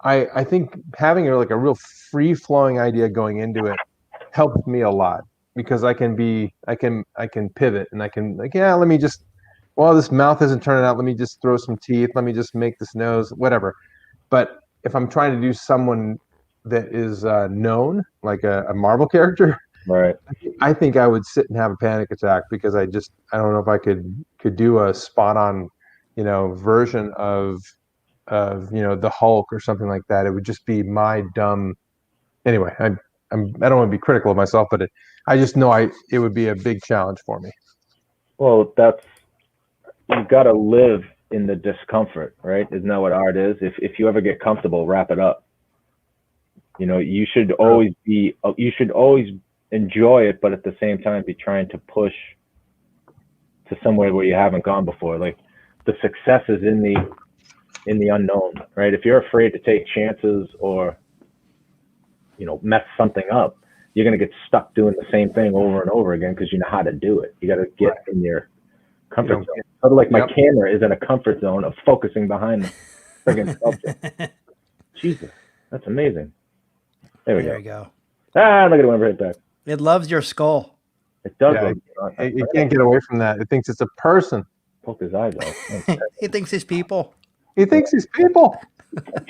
I think having like a real free flowing idea going into it helps me a lot because I can pivot and I can like, yeah, let me just, well, this mouth isn't turning out. Let me just throw some teeth. Let me just make this nose, whatever. But if I'm trying to do someone that is known, like a Marvel character, Right. I think I would sit and have a panic attack because I don't know if I could do a spot on, you know, version of you know, the Hulk or something like that. It would just be my dumb. Anyway, I don't want to be critical of myself, but I just know it would be a big challenge for me. Well, you've got to live in the discomfort, right? Isn't that what art is? If you ever get comfortable, wrap it up. You know, you should always enjoy it, but at the same time be trying to push to somewhere where you haven't gone before. Like the success is in the unknown, right? If you're afraid to take chances or, you know, mess something up, you're going to get stuck doing the same thing over and over again because you know how to do it. You got to get in your comfort zone. Sort of like my camera is in a comfort zone of focusing behind the friggin' sculpture. Jesus, that's amazing. There you go. Ah, look at it went right back. It loves your skull. It does. Yeah, it can't get away from that. It thinks it's a person. Poke his eyes out. He thinks he's people. He thinks he's people.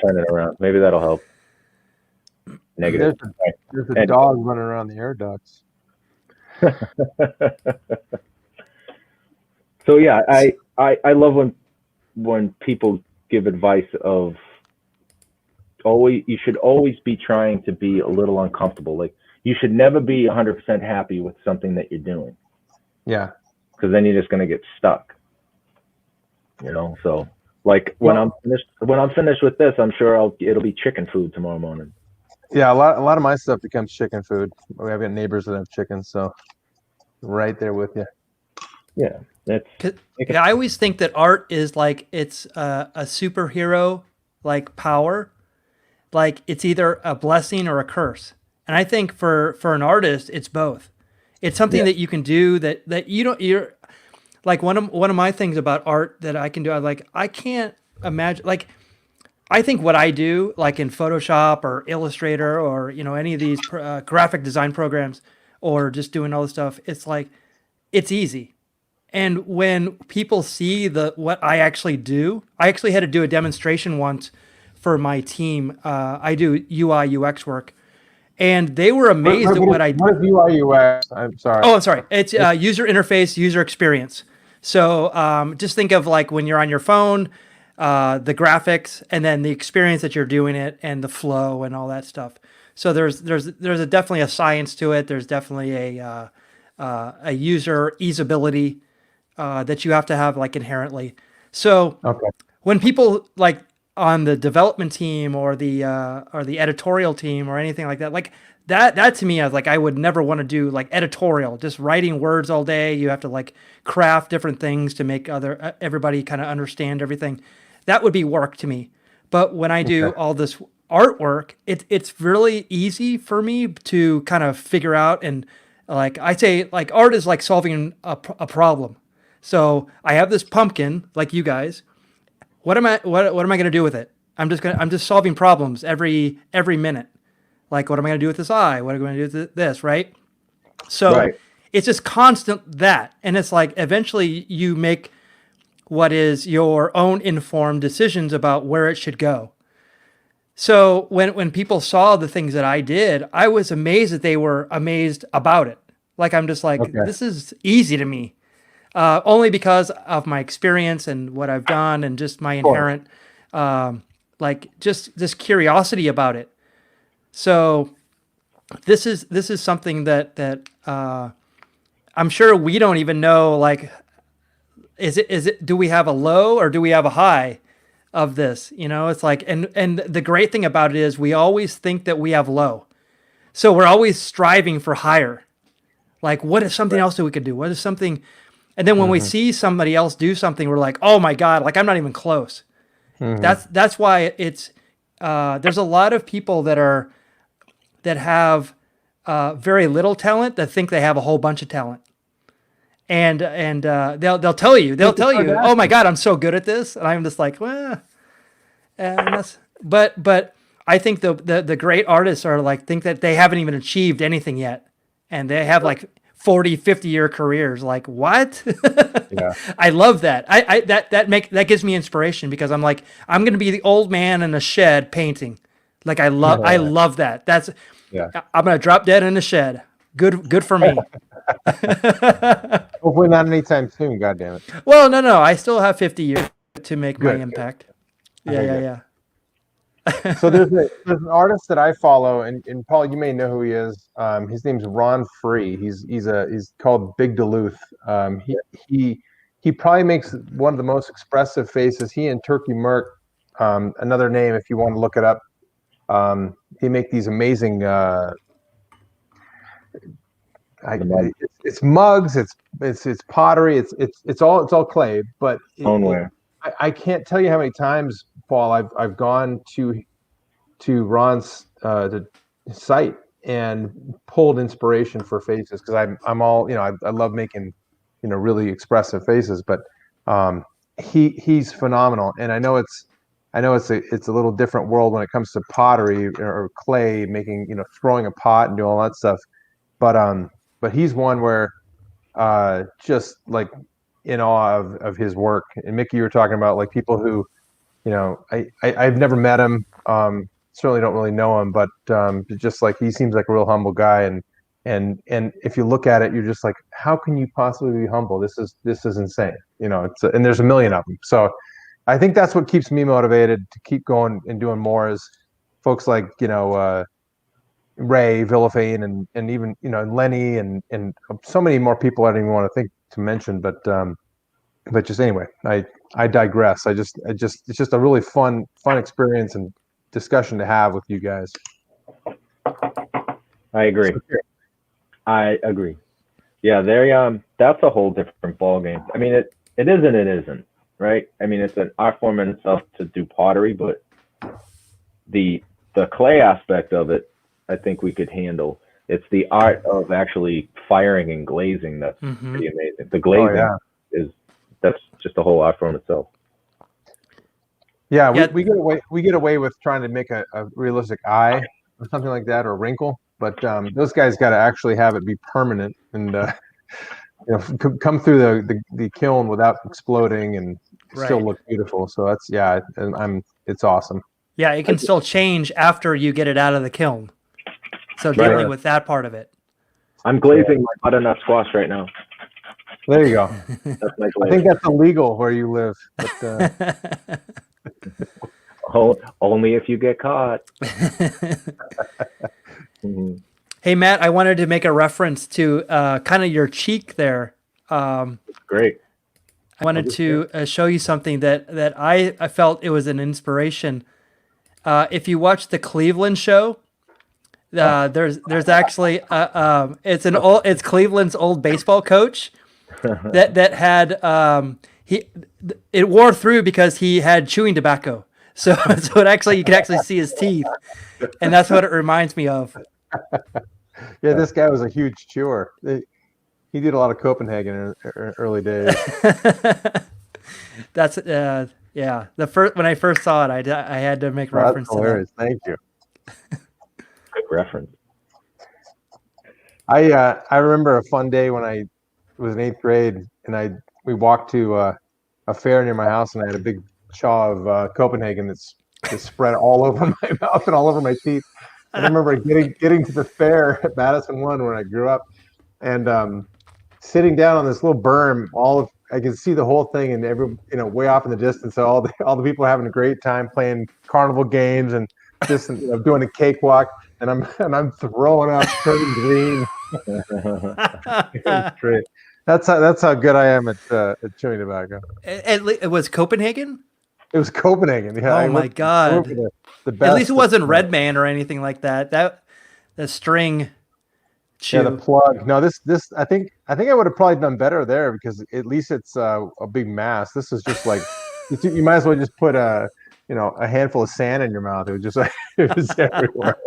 Turn it around. Maybe that'll help. Negative. There's a dog running around the air ducts. So yeah, I love when people give advice of you should always be trying to be a little uncomfortable. Like you should never be 100% happy with something that you're doing. Yeah. Because then you're just gonna get stuck. You know, so like when I'm finished with this, I'm sure it'll be chicken food tomorrow morning. Yeah, a lot of my stuff becomes chicken food. I've got neighbors that have chickens, so right there with you. Yeah, I always think that art is like it's a superhero like power, like it's either a blessing or a curse. And I think for an artist, it's both. It's something that you can do that you're like one of my things about art that I can do. I can't imagine like. I think what I do, like in Photoshop or Illustrator or, you know, any of these graphic design programs or just doing all this stuff, it's like, it's easy. And when people see what I actually do, I actually had to do a demonstration once for my team. I do UI UX work, and they were amazed at what I do. What is UI UX? I'm sorry. Oh, I'm sorry. It's user interface, user experience. So just think of like when you're on your phone, the graphics, and then the experience that you're doing it, and the flow, and all that stuff. So there's definitely a science to it. There's definitely a user easeability that you have to have like inherently. So when people like on the development team or the editorial team or anything like that, like that to me, I was like, I would never want to do like editorial, just writing words all day. You have to like craft different things to make everybody kind of understand everything. That would be work to me. But when I do all this artwork, it's really easy for me to kind of figure out. And like I say, like art is like solving a problem. So I have this pumpkin, like you guys. What am I going to do with it? I'm just solving problems every minute. Like, what am I going to do with this eye? What am I going to do with this? Right. So it's just constant that. And it's like, eventually you make what is your own informed decisions about where it should go. So when people saw the things that I did, I was amazed that they were amazed about it. Like, I'm just like, this is easy to me. Only because of my experience and what I've done and just my inherent, like just this curiosity about it. So this is something that I'm sure we don't even know, like, is it, do we have a low or do we have a high of this? You know, it's like, and the great thing about it is we always think that we have low. So we're always striving for higher. Like, what is something else that we could do? What is something? And then when we see somebody else do something, we're like, oh my God, like I'm not even close. That's why it's, there's a lot of people that have very little talent that think they have a whole bunch of talent. And they'll tell you, oh my God, I'm so good at this. And I'm just like, well, and that's, but I think the great artists are like, think that they haven't even achieved anything yet. And they have like 40, 50-year careers. Like, what? Yeah. I love that. That gives me inspiration because I'm like, I'm going to be the old man in a shed painting. Like, I love that. That's, I'm going to drop dead in a shed. Good for me. Hopefully not anytime soon, goddammit. Well, no. I still have 50 years to make my impact. Yeah. So there's an artist that I follow, and Paul, you may know who he is. His name's Ron Free. He's called Big Duluth. He probably makes one of the most expressive faces. He and Turkey Merc, another name if you want to look it up. They make these amazing. It's mugs. It's pottery. It's all clay. But I can't tell you how many times, Paul, I've gone to Ron's site and pulled inspiration for faces because I'm all, you know, I love making, you know, really expressive faces, but he's phenomenal, and I know it's a little different world when it comes to pottery or clay making, you know, throwing a pot and doing all that stuff, but he's one where just like in awe of his work. And Mickey, you were talking about like people who, you know, I've never met him, certainly don't really know him, but just like he seems like a real humble guy, and if you look at it, you're just like, how can you possibly be humble? This is insane, you know. And there's a million of them. So I think that's what keeps me motivated to keep going and doing more, is folks like, you know, Ray Villafane and even, you know, Lenny and so many more people I don't even want to think to mention, but just anyway, I digress. It's just a really fun experience and discussion to have with you guys. I agree. I agree. Yeah, that's a whole different ballgame. I mean, it is and it isn't, right? I mean, it's an art form in itself to do pottery, but the clay aspect of it, I think we could handle. It's the art of actually firing and glazing that's pretty amazing. The glazing that's just a whole art form itself. Yeah, we get away with trying to make a realistic eye or something like that, or a wrinkle, but those guys got to actually have it be permanent and you know, come through the kiln without exploding and still look beautiful. So that's it's awesome. Yeah, it can still change after you get it out of the kiln. So dealing with that part of it. I'm glazing my butternut squash right now. There you go. That's my glaze. I think that's illegal where you live. But, only if you get caught. Hey, Matt, I wanted to make a reference to kind of your cheek there. Great. I wanted to show you something that I felt it was an inspiration. If you watch the Cleveland show, there's actually it's Cleveland's old baseball coach that had it wore through because he had chewing tobacco. So it actually, you can actually see his teeth, and that's what it reminds me of. Yeah, this guy was a huge chewer. He did a lot of Copenhagen in early days. That's when I first saw it, I had to make reference to that. Thank you. Good reference. I remember a fun day when I was in 8th grade, and we walked to a fair near my house, and I had a big chaw of Copenhagen that's spread all over my mouth and all over my teeth. I remember getting to the fair at Madison 1 when I grew up, and sitting down on this little berm. I could see the whole thing, and way off in the distance, all the people are having a great time playing carnival games and just doing a cakewalk. I'm throwing up, turning green. It's great. That's how good I am at chewing tobacco. It was Copenhagen. It was Copenhagen. Yeah, Oh my I went God! for the At least best. it wasn't Red Man or anything like that. The string chew. Yeah, the plug. No, this I think I would have probably done better there because at least it's a big mass. This is just like you might as well just put a handful of sand in your mouth. It was just like it was everywhere.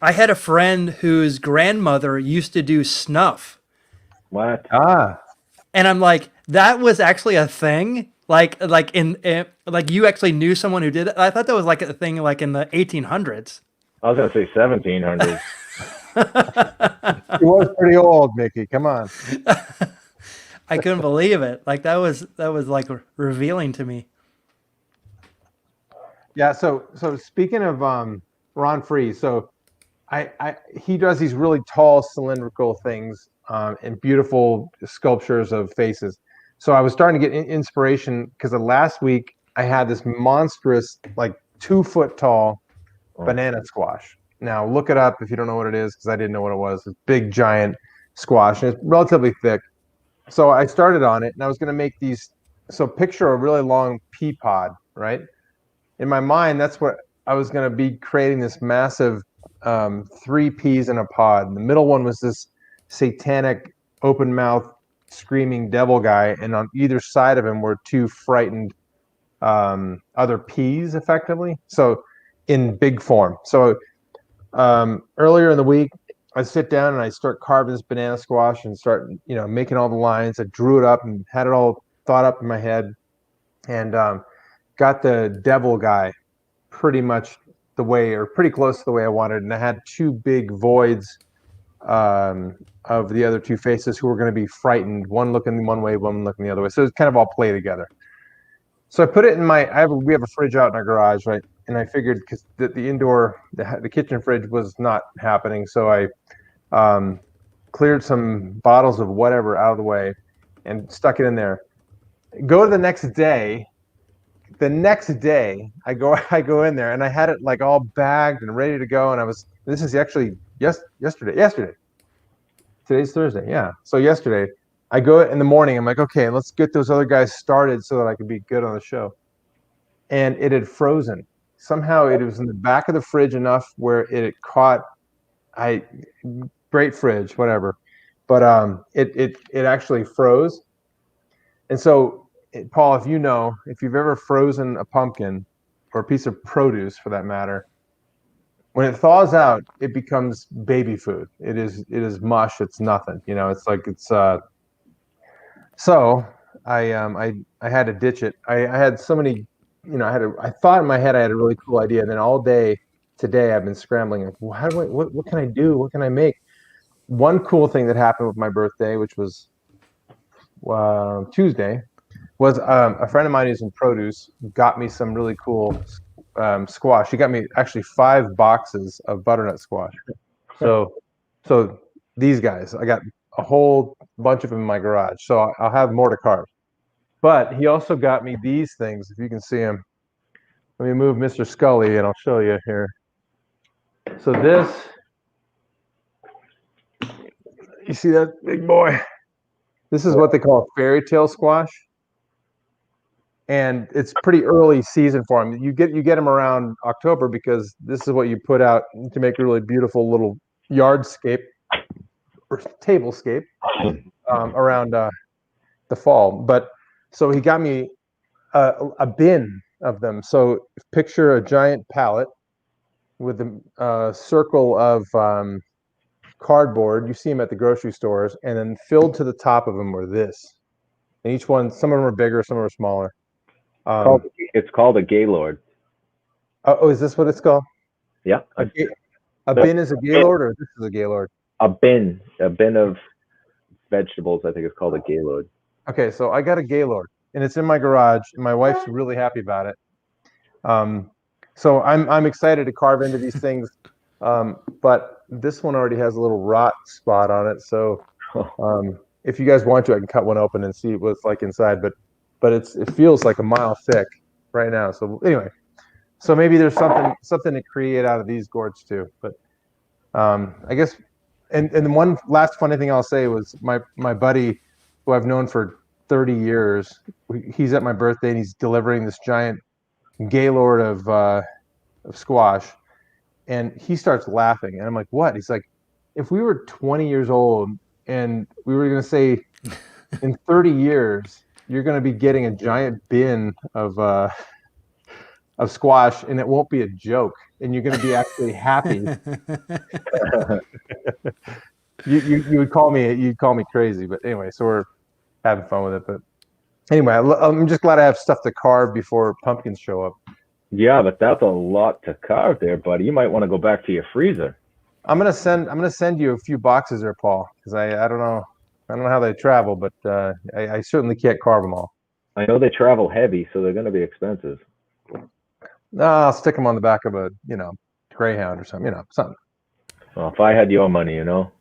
I had a friend whose grandmother used to do snuff. What? And I'm like, that was actually a thing. Like you actually knew someone who did it. I thought that was like a thing like in the 1800s. I was gonna say 1700s. He was pretty old, Mickey. Come on. I couldn't believe it. Like that was like revealing to me. Yeah. So speaking of Ron Freeze, so he does these really tall cylindrical things and beautiful sculptures of faces. So I was starting to get inspiration because last week I had this monstrous, like 2 foot tall banana squash. Now look it up if you don't know what it is, because I didn't know what it was. It's a big giant squash and it's relatively thick. So I started on it and I was going to make these. So picture a really long pea pod, right? In my mind, that's what I was going to be creating, this massive 3 peas in a pod. And the middle one was this satanic open mouth screaming devil guy, and on either side of him were 2 frightened other peas, effectively. So in big form. So earlier in the week, I sit down and I start carving this banana squash and start making all the lines. I drew it up and had it all thought up in my head, and got the devil guy pretty much the way, or pretty close to the way I wanted. And I had 2 big voids of the other 2 faces who were going to be frightened, one looking one way, one looking the other way. So it's kind of all play together. So I put it in we have a fridge out in our garage, right? And I figured because the kitchen fridge was not happening. So I cleared some bottles of whatever out of the way and stuck it in there. Go to the next day. The next day I go in there and I had it like all bagged and ready to go. And this is actually yesterday. Today's Thursday. Yeah. So yesterday I go in the morning. I'm like, okay, let's get those other guys started so that I can be good on the show. And it had frozen. Somehow it was in the back of the fridge enough where it had caught. Great fridge, whatever. But it actually froze. And so, Paul, if you've ever frozen a pumpkin or a piece of produce for that matter, when it thaws out, it becomes baby food. It is mush. It's nothing. It's like So I had to ditch it. I had so many. I thought in my head I had a really cool idea, and then all day today I've been scrambling. Like, what can I do? What can I make? One cool thing that happened with my birthday, which was Tuesday, was a friend of mine who's in produce got me some really cool squash. He got me actually 5 boxes of butternut squash. So these guys, I got a whole bunch of them in my garage. So I'll have more to carve. But he also got me these things, if you can see them. Let me move Mr. Scully and I'll show you here. So you see that big boy? This is what they call a fairy tale squash. And it's pretty early season for them. You get them around October because this is what you put out to make a really beautiful little yardscape or tablescape around the fall. But so he got me a bin of them. So picture a giant pallet with a circle of cardboard. You see them at the grocery stores, and then filled to the top of them were this. And each one, some of them are bigger, some of them are smaller. It's called a gaylord. Oh, is this what it's called? Yeah. A bin is a gaylord, or this is a gaylord? A bin of vegetables, I think it's called a gaylord. Okay, so I got a gaylord, and it's in my garage, and my wife's really happy about it. So I'm excited to carve into these things, but this one already has a little rot spot on it. So if you guys want to, I can cut one open and see what it's like inside. But it feels like a mile thick right now. So anyway, So maybe there's something to create out of these gourds too. But I guess, and the one last funny thing I'll say was my buddy, who I've known for 30 years, he's at my birthday and he's delivering this giant gaylord of squash, and he starts laughing, and I'm like, what? He's like, if we were 20 years old and we were going to say in 30 years you're going to be getting a giant bin of squash, and it won't be a joke, and you're going to be actually happy. you would call me crazy, but anyway, so we're having fun with it. But anyway, I'm just glad I have stuff to carve before pumpkins show up. Yeah, but that's a lot to carve there, buddy. You might want to go back to your freezer. I'm gonna send you a few boxes there, Paul, because I don't know how they travel, but I certainly can't carve them all. I know they travel heavy, so they're going to be expensive. No, I'll stick them on the back of a Greyhound or something, something. Well, if I had your money, you got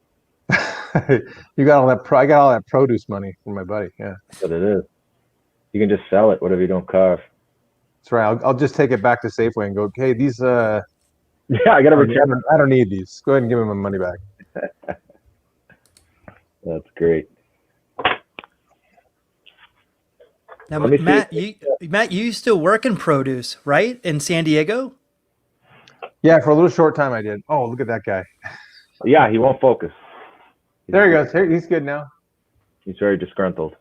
all that. I got all that produce money from my buddy. Yeah, that's what it is. You can just sell it, whatever you don't carve. That's right. I'll just take it back to Safeway and go, hey, these. Yeah, I got to return. I don't need these. Go ahead and give them my money back. That's great. Now, Matt, you still work in produce, right? In San Diego? Yeah, for a little short time I did. Oh, look at that guy. Yeah, he won't focus. There he goes. He's good now. He's very disgruntled.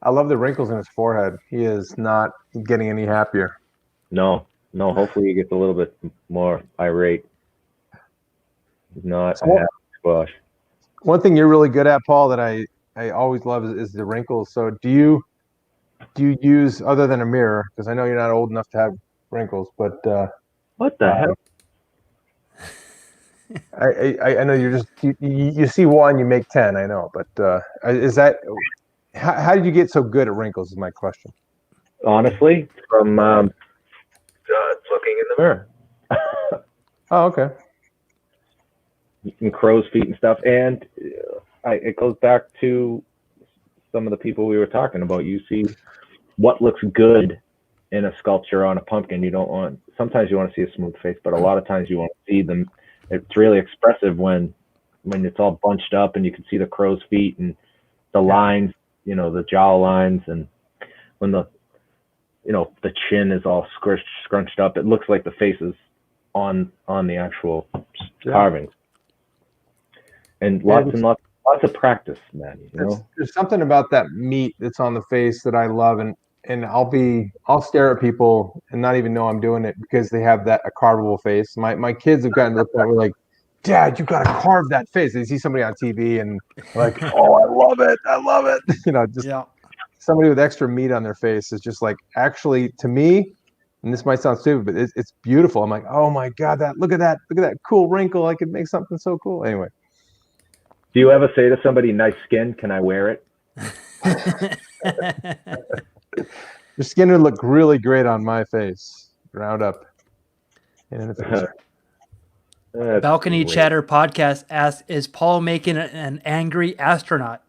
I love the wrinkles in his forehead. He is not getting any happier. No. Hopefully he gets a little bit more irate. He's not a happy squash. One thing you're really good at, Paul, that I always love is the wrinkles. So do you use, other than a mirror, because I know you're not old enough to have wrinkles, but what the heck? I know you're just you see one, you make 10. I know, but is that how did you get so good at wrinkles? Is my question. Honestly, from looking in the mirror. Oh, okay. And crow's feet and stuff, and it goes back to some of the people we were talking about. You see what looks good in a sculpture on a pumpkin. Sometimes you want to see a smooth face, but a lot of times you want to see them. It's really expressive when it's all bunched up and you can see the crow's feet and the lines, the jaw lines, and when the chin is all scrunched up, it looks like the face is on the actual carving. And lots of practice, man. There's something about that meat that's on the face that I love, and I'll stare at people and not even know I'm doing it because they have a carvable face. My kids have gotten to the point where like, Dad, you got to carve that face. They see somebody on TV and like, oh, I love it, somebody with extra meat on their face is just like, actually, to me, and this might sound stupid, but it's beautiful. I'm like, oh my God, look at that cool wrinkle. I could make something so cool. Anyway. Do you ever say to somebody, nice skin, can I wear it? Your skin would look really great on my face. Round up. Balcony Chatter Podcast asks, is Paul making an angry astronaut?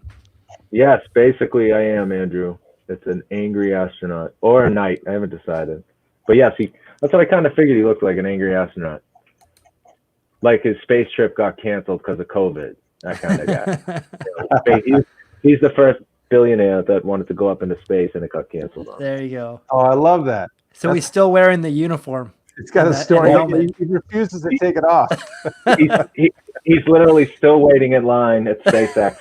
Yes, basically I am, Andrew. It's an angry astronaut. Or a knight. I haven't decided. But yes, that's what I kind of figured he looked like, an angry astronaut. Like his space trip got canceled because of COVID. That kind of guy. He's the first billionaire that wanted to go up into space and it got canceled on. There you go. Oh, I love that. So he's still wearing the uniform. It's got a story. He refuses to take it off. He's literally still waiting in line at SpaceX.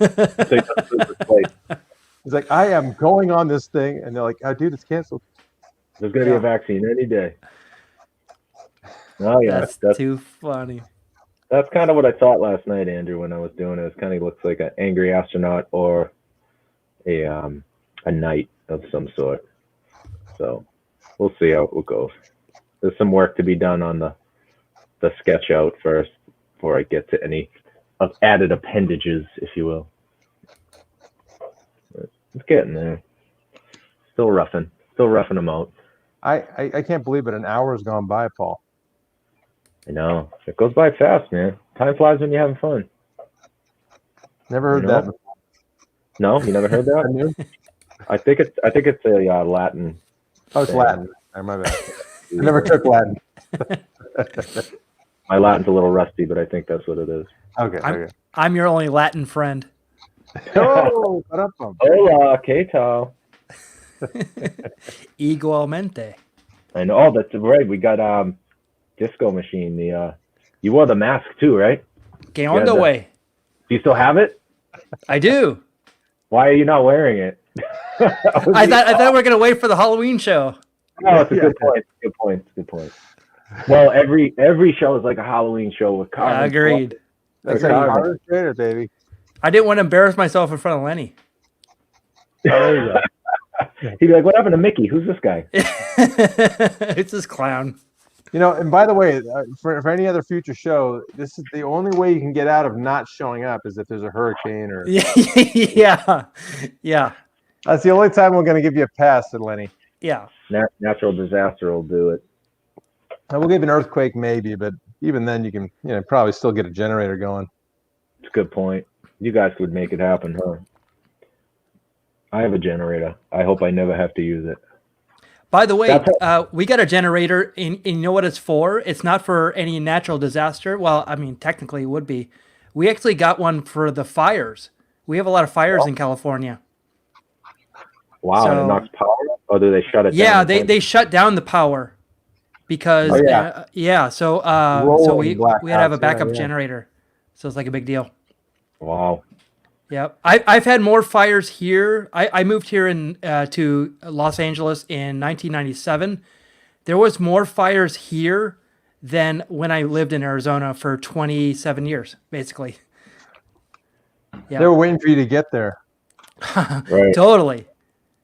He's like, I am going on this thing. And they're like, oh, dude, it's canceled. There's going to be a vaccine any day. Oh, yeah. That's too funny. That's kind of what I thought last night, Andrew, when I was doing it. It kind of looks like an angry astronaut or a knight of some sort. So we'll see how it goes. There's some work to be done on the sketch out first before I get to any added appendages, if you will. It's getting there. Still roughing them out. I can't believe it. An hour has gone by, Paul. I know. It goes by fast, man. Time flies when you're having fun. Never heard that before. No, you never heard that? I think it's a Latin. Oh, it's Latin. My bad. I never took Latin. My Latin's a little rusty, but I think that's what it is. Okay. I'm your only Latin friend. Oh, Hola, ¿qué tal? Igualmente. I know. Oh, that's right. We got Disco Machine. You wore the mask too, right? Que onda way. Do you still have it? I do. Why are you not wearing it? I thought we were gonna wait for the Halloween show. Oh, it's a good point. Good point. Well, every show is like a Halloween show with Carvers. Yeah, agreed. That's a Carvers Creators, baby. I didn't want to embarrass myself in front of Lenny. Oh, there you go. He'd be like, "What happened to Mickey? Who's this guy?" It's this clown. You know, and by the way, for any other future show, this is the only way you can get out of not showing up is if there's a hurricane or. Yeah. That's the only time we're going to give you a pass, said Lenny. Yeah. Natural disaster will do it. We'll give an earthquake maybe, but even then you can, probably still get a generator going. It's a good point. You guys would make it happen, huh? I have a generator. I hope I never have to use it. By the way, we got a generator, and you know what it's for? It's not for any natural disaster. Well, I mean, technically it would be. We actually got one for the fires. We have a lot of fires in California. Wow, and it knocks power up? Or do they shut it down? Yeah, they shut down the power because, so we had to have a backup generator. So it's like a big deal. Wow. Yep. I've had more fires here. I moved here to Los Angeles in 1997. There was more fires here than when I lived in Arizona for 27 years, basically. Yeah. They were waiting for you to get there. Right. Totally.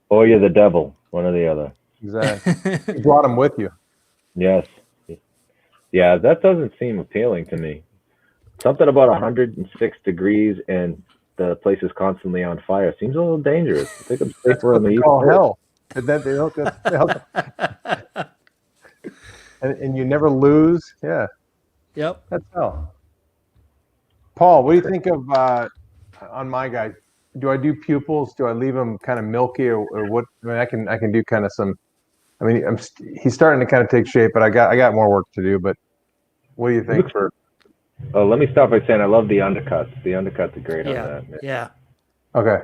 Or you're the devil, one or the other. Exactly. You brought them with you. Yes. Yeah, that doesn't seem appealing to me. Something about 106 degrees and the place is constantly on fire seems a little dangerous. I think I'm safer on the East Coast. Hell. And then and you never lose. Yeah. Yep. That's hell. Paul, what do you think of on my guy? Do I do pupils? Do I leave them kind of milky, or what? I mean, I can do kind of some. I mean, he's starting to kind of take shape, but I got more work to do. But what do you think for? Oh, let me start by saying I love the undercuts. The undercuts are great on that. Yeah. Okay.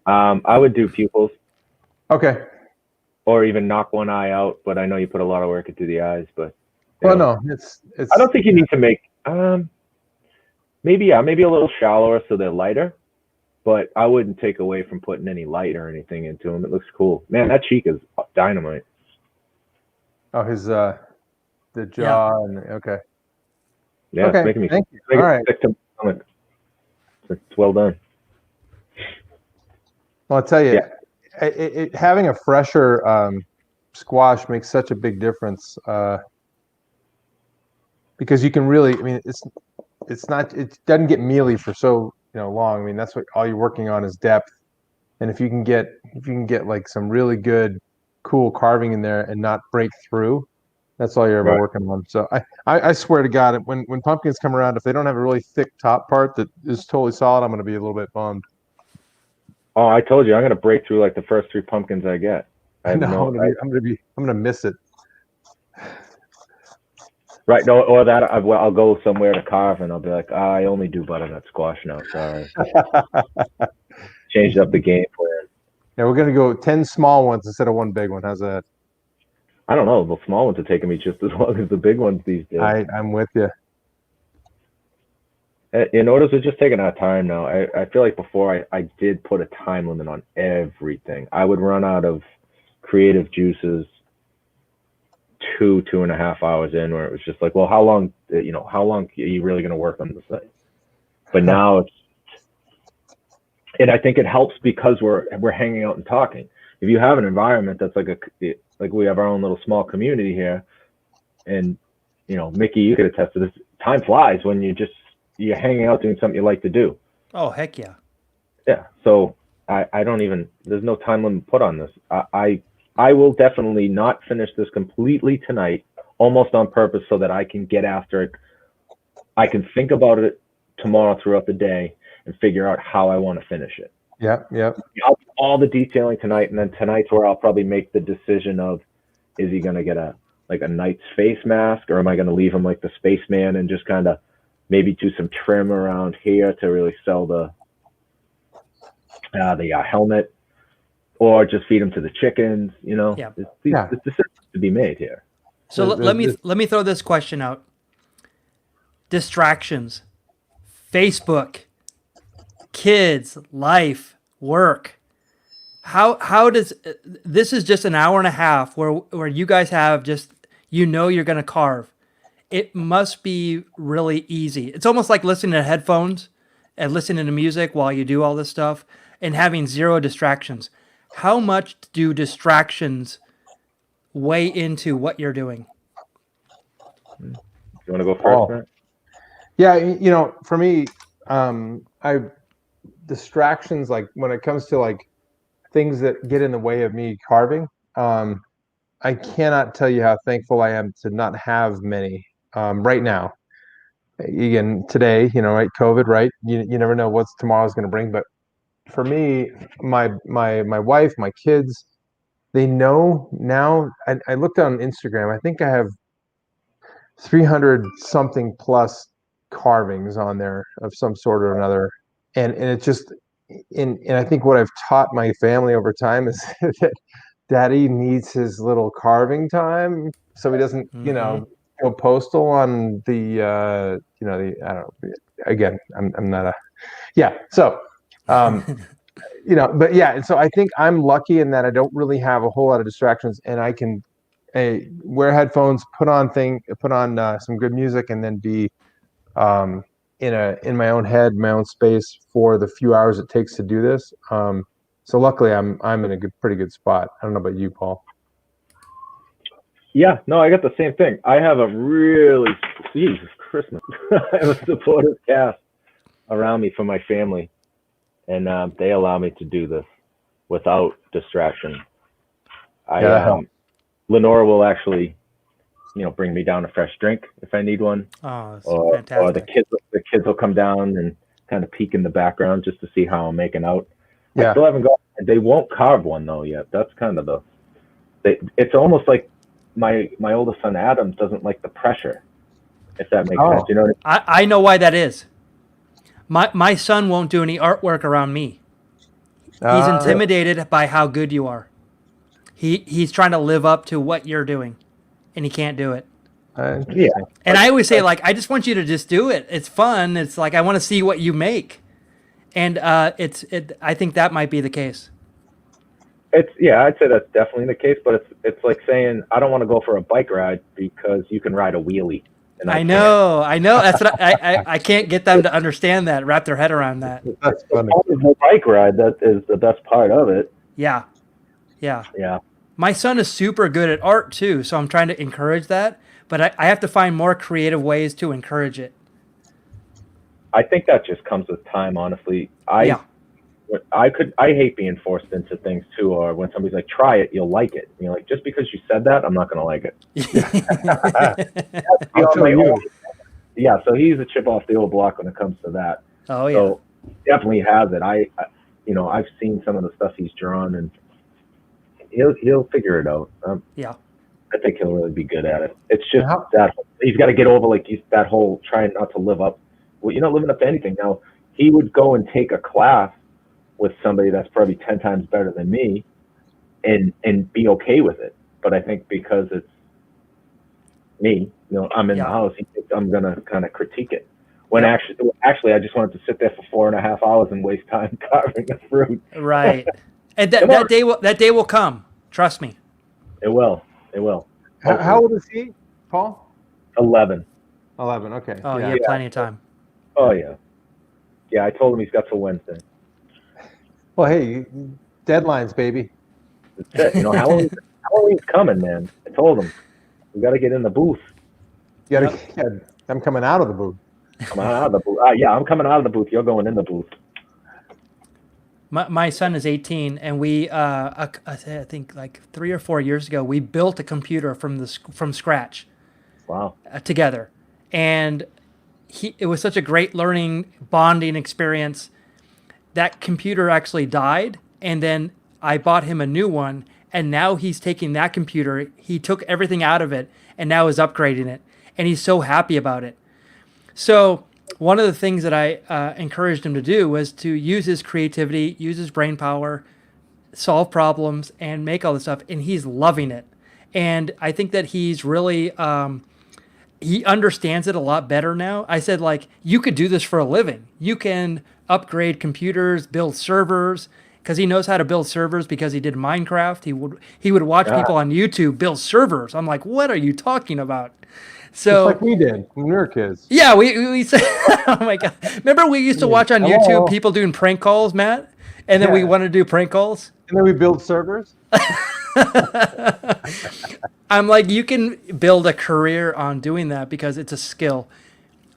I would do pupils. Okay. Or even knock one eye out, but I know you put a lot of work into the eyes. But no, it's. I don't think you need to make. Maybe a little shallower so they're lighter, but I wouldn't take away from putting any light or anything into them. It looks cool, man. That cheek is dynamite. Oh, his the jaw and okay. Yeah, okay. It's making me. Thank you. All right. Sick to my stomach. It's well done. Well, I'll tell you, having a fresher squash makes such a big difference because you can really. I mean, it's not. It doesn't get mealy for so long. I mean, that's what all you're working on is depth, and if you can get like some really good, cool carving in there and not break through. That's all you're ever working on. So I swear to God, when pumpkins come around, if they don't have a really thick top part that is totally solid, I'm going to be a little bit bummed. Oh, I told you, I'm going to break through like the first 3 pumpkins I get. I'm going to miss it. Right. No, or that I'll go somewhere to carve and I'll be like, I only do butternut squash now. Sorry. Changed up the game plan. Yeah, we're going to go 10 small ones instead of 1 big one. How's that? I don't know. The small ones are taking me just as long as the big ones these days. I'm with you. In orders are just taking our time now. I feel like before I did put a time limit on everything. I would run out of creative juices 2.5 hours in, where it was just like, well, how long are you really going to work on this thing? But now and I think it helps because we're hanging out and talking. If you have an environment that's like we have our own little small community here, and Mickey, you could attest to this. Time flies when you're hanging out doing something you like to do. Oh, heck yeah. Yeah. So I don't even. There's no time limit put on this. I will definitely not finish this completely tonight, almost on purpose, so that I can get after it. I can think about it tomorrow throughout the day and figure out how I want to finish it. Yeah. I'll do all the detailing tonight, and then tonight's where I'll probably make the decision of, is he going to get a like a knight's face mask, or am I going to leave him like the spaceman and just kind of maybe do some trim around here to really sell the helmet, or just feed him to the chickens? You know, Yeah. There's decisions to be made here. So let me throw this question out. Distractions, Facebook, kids, life, work. How does this is just an hour and a half where you guys have just, you're going to carve. It must be really easy. It's almost like listening to headphones and listening to music while you do all this stuff and having zero distractions. How much do distractions weigh into what you're doing? You want to go first, Matt? Yeah, for me, distractions, like when it comes to like things that get in the way of me carving, I cannot tell you how thankful I am to not have many right now. Again, today, right, COVID, right? You never know what tomorrow's going to bring. But for me, my wife, my kids, they know now. I looked on Instagram. I think I have 300 something plus carvings on there of some sort or another, and it just and I think what I've taught my family over time is that Daddy needs his little carving time, so he doesn't go postal on the I don't know. Again, I'm not so but yeah, and so I think I'm lucky in that I don't really have a whole lot of distractions, and I can wear headphones, put on some good music, and then be in my own head, my own space for the few hours it takes to do this. So luckily, I'm in a pretty good spot. I don't know about you, Paul. Yeah, no, I got the same thing. I have a really, Jesus Christmas, I have a supportive cast around me for my family, and they allow me to do this without distraction. Lenora will actually, bring me down a fresh drink if I need one. Oh, that's fantastic. Or the kids will come down and kind of peek in the background just to see how I'm making out. Yeah. I still haven't got. They won't carve one though yet. That's kind of it's almost like my oldest son Adam doesn't like the pressure. If that makes sense, you know what I mean? I know why that is. My son won't do any artwork around me. He's intimidated by how good you are. He's trying to live up to what you're doing, and he can't do it. Yeah. And I always say, like, I just want you to just do it. It's fun. It's like I want to see what you make, and I think that might be the case. I'd say that's definitely the case. But it's like saying I don't want to go for a bike ride because you can ride a wheelie. And I know. That's what I can't get them to understand that, wrap their head around that. That's funny. The bike ride, that is the best part of it. Yeah. My son is super good at art too, so I'm trying to encourage that, but I have to find more creative ways to encourage it. I think that just comes with time, honestly. I hate being forced into things too, or when somebody's like, try it, you'll like it. And you're like, just because you said that, I'm not going to like it. I'll tell you. Yeah, so he's a chip off the old block when it comes to that. Oh, yeah. So definitely has it. I've seen some of the stuff he's drawn, and he'll figure it out. I think he'll really be good at it. It's just that he's got to get over that whole trying not to live up. Well, you're not living up to anything. Now, he would go and take a class with somebody that's probably 10 times better than me and be okay with it. But I think because it's me, I'm in the house, he thinks I'm going to kind of critique it. When actually, I just wanted to sit there for 4.5 hours and waste time carving the fruit. Right. And that day will come. Trust me. It will. How old is he, Paul? 11. 11. Okay. Oh, yeah, plenty of time. Oh, yeah. Yeah, I told him he's got till Wednesday. Well, hey, deadlines, baby. That's it. Halloween's coming, man. I told him. We got to get in the booth. I'm coming out of the booth. Coming out of the booth. I'm coming out of the booth. You're going in the booth. My son is 18, and we, I think like 3 or 4 years ago, we built a computer from scratch. Wow. Together, and it was such a great learning, bonding experience. That computer actually died, and then I bought him a new one, And now he's taking that computer, he took everything out of it and now is upgrading it. And he's so happy about it. So one of the things that I encouraged him to do was to use his creativity, use his brain power, solve problems, and make all this stuff. And he's loving it. And I think that he's really, he understands it a lot better now. I said, like, you could do this for a living. You can upgrade computers, build servers, because he knows how to build servers because he did Minecraft. He would watch people on YouTube build servers. I'm like, what are you talking about? So just like we did when we were kids. Yeah, we said, oh my God. Remember we used to watch on YouTube people doing prank calls, Matt? And then we wanted to do prank calls? And then we build servers? I'm like, you can build a career on doing that because it's a skill.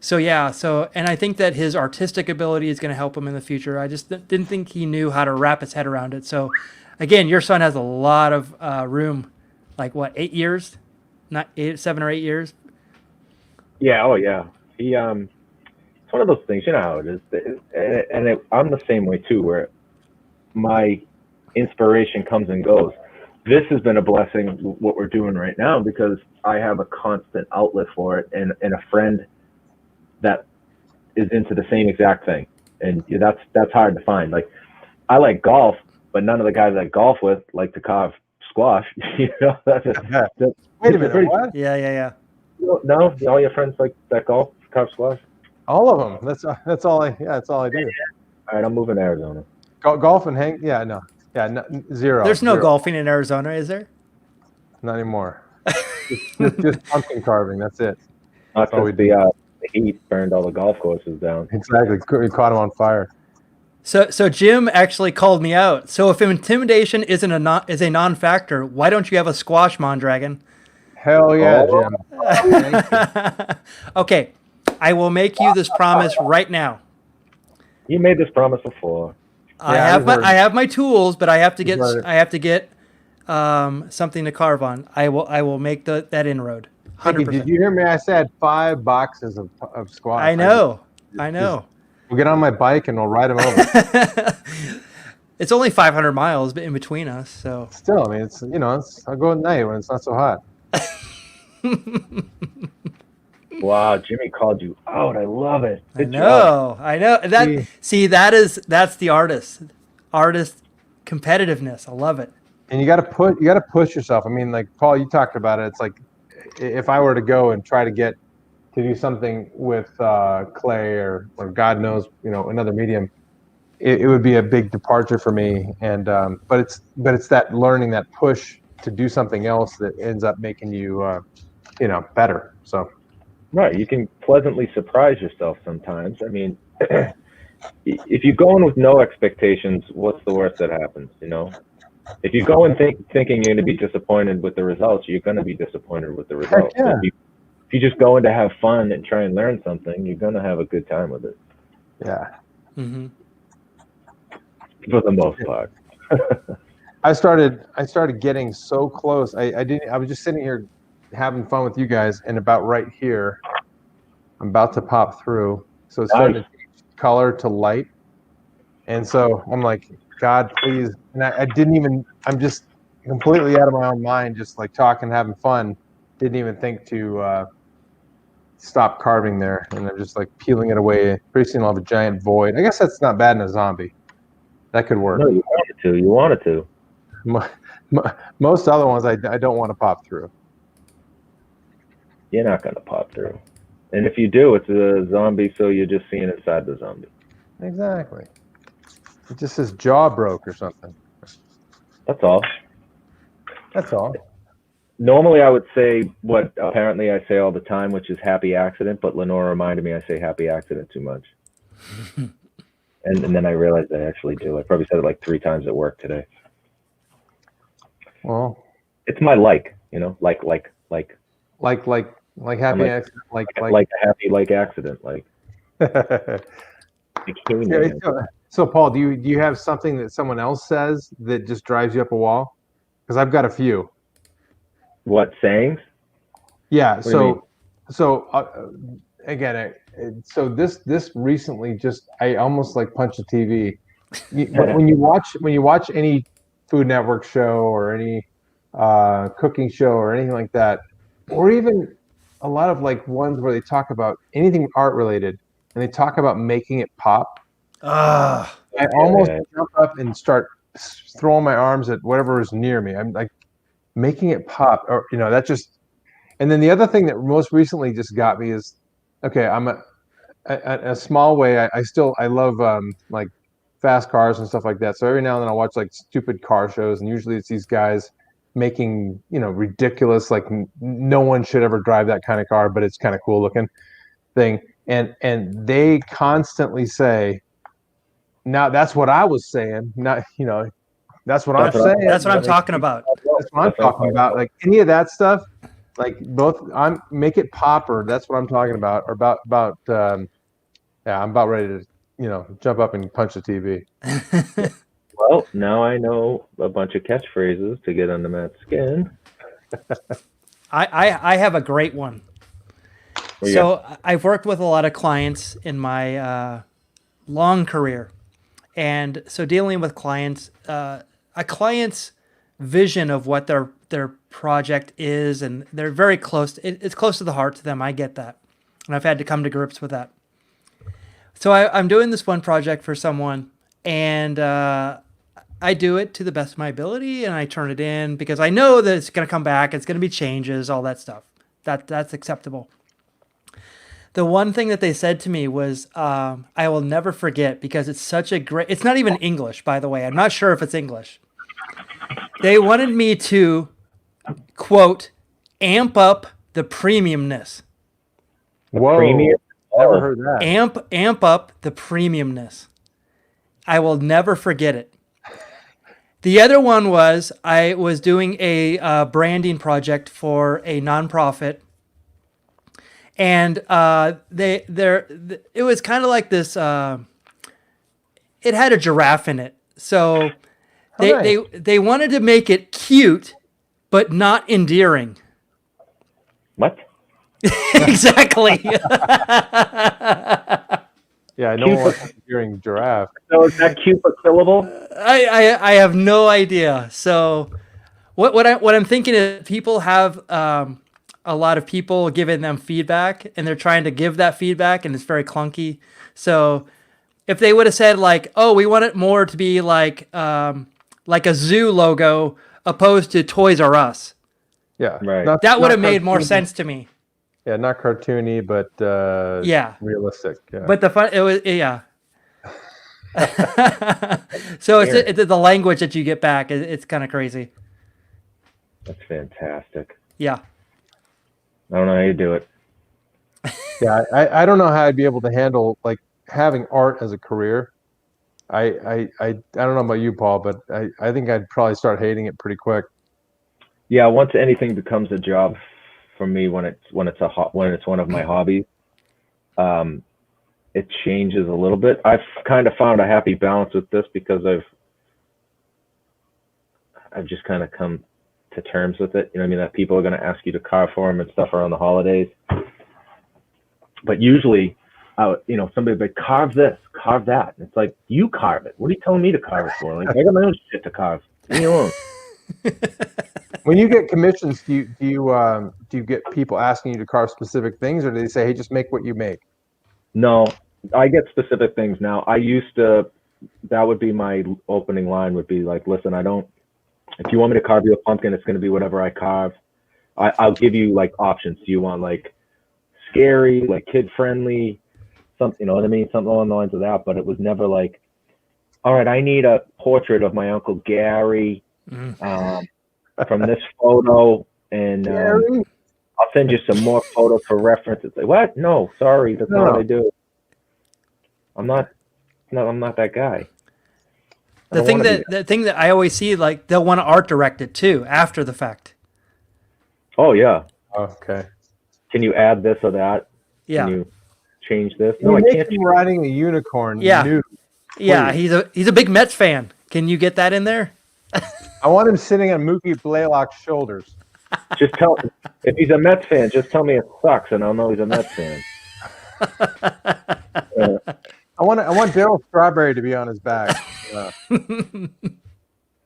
So yeah, and I think that his artistic ability is going to help him in the future. I just didn't think he knew how to wrap his head around it. So again, your son has a lot of room, like what, 8 years? Not 7 or 8 years? Yeah, oh yeah. He it's one of those things, you know how it is. And I'm the same way too, where my inspiration comes and goes. This has been a blessing, what we're doing right now, because I have a constant outlet for it and a friend that is into the same exact thing. And that's hard to find. Like, I like golf, but none of the guys I golf with like to carve squash. You know, Wait a minute, what? Yeah. No, all your friends like that golf, carve squash? All of them. That's all I do. All right, I'm moving to Arizona. Golf and hang? Yeah, no. Yeah, no, zero. There's no zero. golfing in Arizona, is there? Not anymore. just pumpkin carving. That's it. That's all we do. The heat burned all the golf courses down. Exactly. We caught them on fire. So Jim actually called me out. So if intimidation is a non-factor, why don't you have a squash Mondragon? Hell yeah, Jim. Okay, I will make you this promise right now. You made this promise before. I have my tools, but I have to get something to carve on. I will make that inroad. 100%. Did you hear me? I said 5 boxes of squash. I know. We'll get on my bike and we'll ride them over. It's only 500 miles in between us, so. Still, I mean, I'll go at night when it's not so hot. Wow, Jimmy called you out. I love it. I know. That's the artist competitiveness. I love it. And you got to push yourself. I mean, like Paul, you talked about it. It's like if I were to go and try to get to do something with clay or God knows, another medium, it would be a big departure for me. And but it's that learning, that push to do something else that ends up making you better. So. Right, you can pleasantly surprise yourself sometimes. I mean, if you go in with no expectations, what's the worst that happens? If you go in thinking you're going to be disappointed with the results, you're going to be disappointed with the results. Yeah. If you just go in to have fun and try and learn something, you're going to have a good time with it. Yeah. Mm-hmm. For the most part. I started getting so close. I was just sitting here having fun with you guys, and about right here, I'm about to pop through. So it's starting to change color to light. And so I'm like, God, please. And I'm just completely out of my own mind, just like talking, having fun. Didn't even think to stop carving there. And I'm just like peeling it away. Pretty soon I'll have a giant void. I guess that's not bad in a zombie. That could work. No, you wanted to. Most other ones I don't want to pop through. You're not going to pop through. And if you do, it's a zombie, so you're just seeing inside the zombie. Exactly. It just says jaw broke or something. That's all. That's all. Normally, I would say what apparently I say all the time, which is happy accident, but Lenore reminded me I say happy accident too much. and then I realized I actually do. I probably said it like 3 times at work today. Well, it's my like happy accident, like a happy accident, like. So Paul, do you have something that someone else says that just drives you up a wall? Because I've got a few. What sayings? Yeah. So again, so this recently just I almost like punched a TV. When you watch any Food Network show or any cooking show or anything like that, or even a lot of like ones where they talk about anything art related and they talk about making it pop. Ah, I almost jump up and start throwing my arms at whatever is near me. I'm like making it pop, or that just. And then the other thing that most recently just got me is, okay, I'm a small way. I love like fast cars and stuff like that. So every now and then I'll watch like stupid car shows, and usually it's these guys making ridiculous, like no one should ever drive that kind of car, but it's kind of cool looking thing. And they constantly say, now that's what I was saying. Not that's what I'm saying. that's what I'm talking about. That's what I'm talking about. Like any of that stuff, like both I'm make it pop, or that's what I'm talking about, or about yeah, I'm about ready to jump up and punch the TV. Well, now I know a bunch of catchphrases to get under Matt's skin. I have a great one. So I've worked with a lot of clients in my long career. And so dealing with clients, a client's vision of what their project is, and they're very close. It's close to the heart to them. I get that. And I've had to come to grips with that. So I'm doing this one project for someone, and I do it to the best of my ability, and I turn it in because I know that it's going to come back. It's going to be changes, all that stuff. That's acceptable. The one thing that they said to me was, I will never forget, because it's such a great, it's not even English, by the way. I'm not sure if it's English. They wanted me to, quote, amp up the premiumness. Whoa. Premium? Never heard that. Amp up the premiumness. I will never forget it. The other one was, I was doing a branding project for a nonprofit. And it was kind of like this. It had a giraffe in it, so they wanted to make it cute, but not endearing. What? Exactly. Yeah, I know what's endearing giraffe. So is that cute but killable? I have no idea. So what I'm thinking is, people have a lot of people giving them feedback, and they're trying to give that feedback, and it's very clunky. So if they would have said like, oh, we want it more to be like a zoo logo opposed to Toys R Us. Yeah, right. That would have made more sense to me. Yeah, not cartoony, but realistic. Yeah. But it was So it's the language that you get back. It's kind of crazy. That's fantastic. Yeah. I don't know how you do it. Yeah, I don't know how I'd be able to handle like having art as a career. I don't know about you, Paul, but I think I'd probably start hating it pretty quick. Yeah, once anything becomes a job for me, when it's one of my hobbies, it changes a little bit. I've kind of found a happy balance with this, because I've just kind of come to terms with it. You know what I mean? That people are going to ask you to carve for them and stuff around the holidays. But usually, somebody will be, carve this, carve that. And it's like, you carve it. What are you telling me to carve it for? Like, I got my own shit to carve. Leave me alone. When you get commissions, do you get people asking you to carve specific things, or do they say, hey, just make what you make? No, I get specific things now. I used to, that would be my opening line, would be like, listen, if you want me to carve you a pumpkin, it's going to be whatever I carve. I'll give you like options. Do you want like scary, like kid friendly, something, you know what I mean? Something along the lines of that. But it was never like, all right, I need a portrait of my Uncle Gary from this photo, and I'll send you some more photos for reference. It's like, what? No, sorry, that's not what I do. I'm not that guy. The thing that I always see, like, they'll want to art direct it too after the fact. Oh yeah. Okay. Can you add this or that? Yeah. Can you change this? No, I can't. Him riding a unicorn. Yeah. Nude, yeah. He's a big Mets fan. Can you get that in there? I want him sitting on Mookie Blaylock's shoulders. Just if he's a Mets fan, just tell me it sucks, and I'll know he's a Mets fan. I want Darryl Strawberry to be on his back.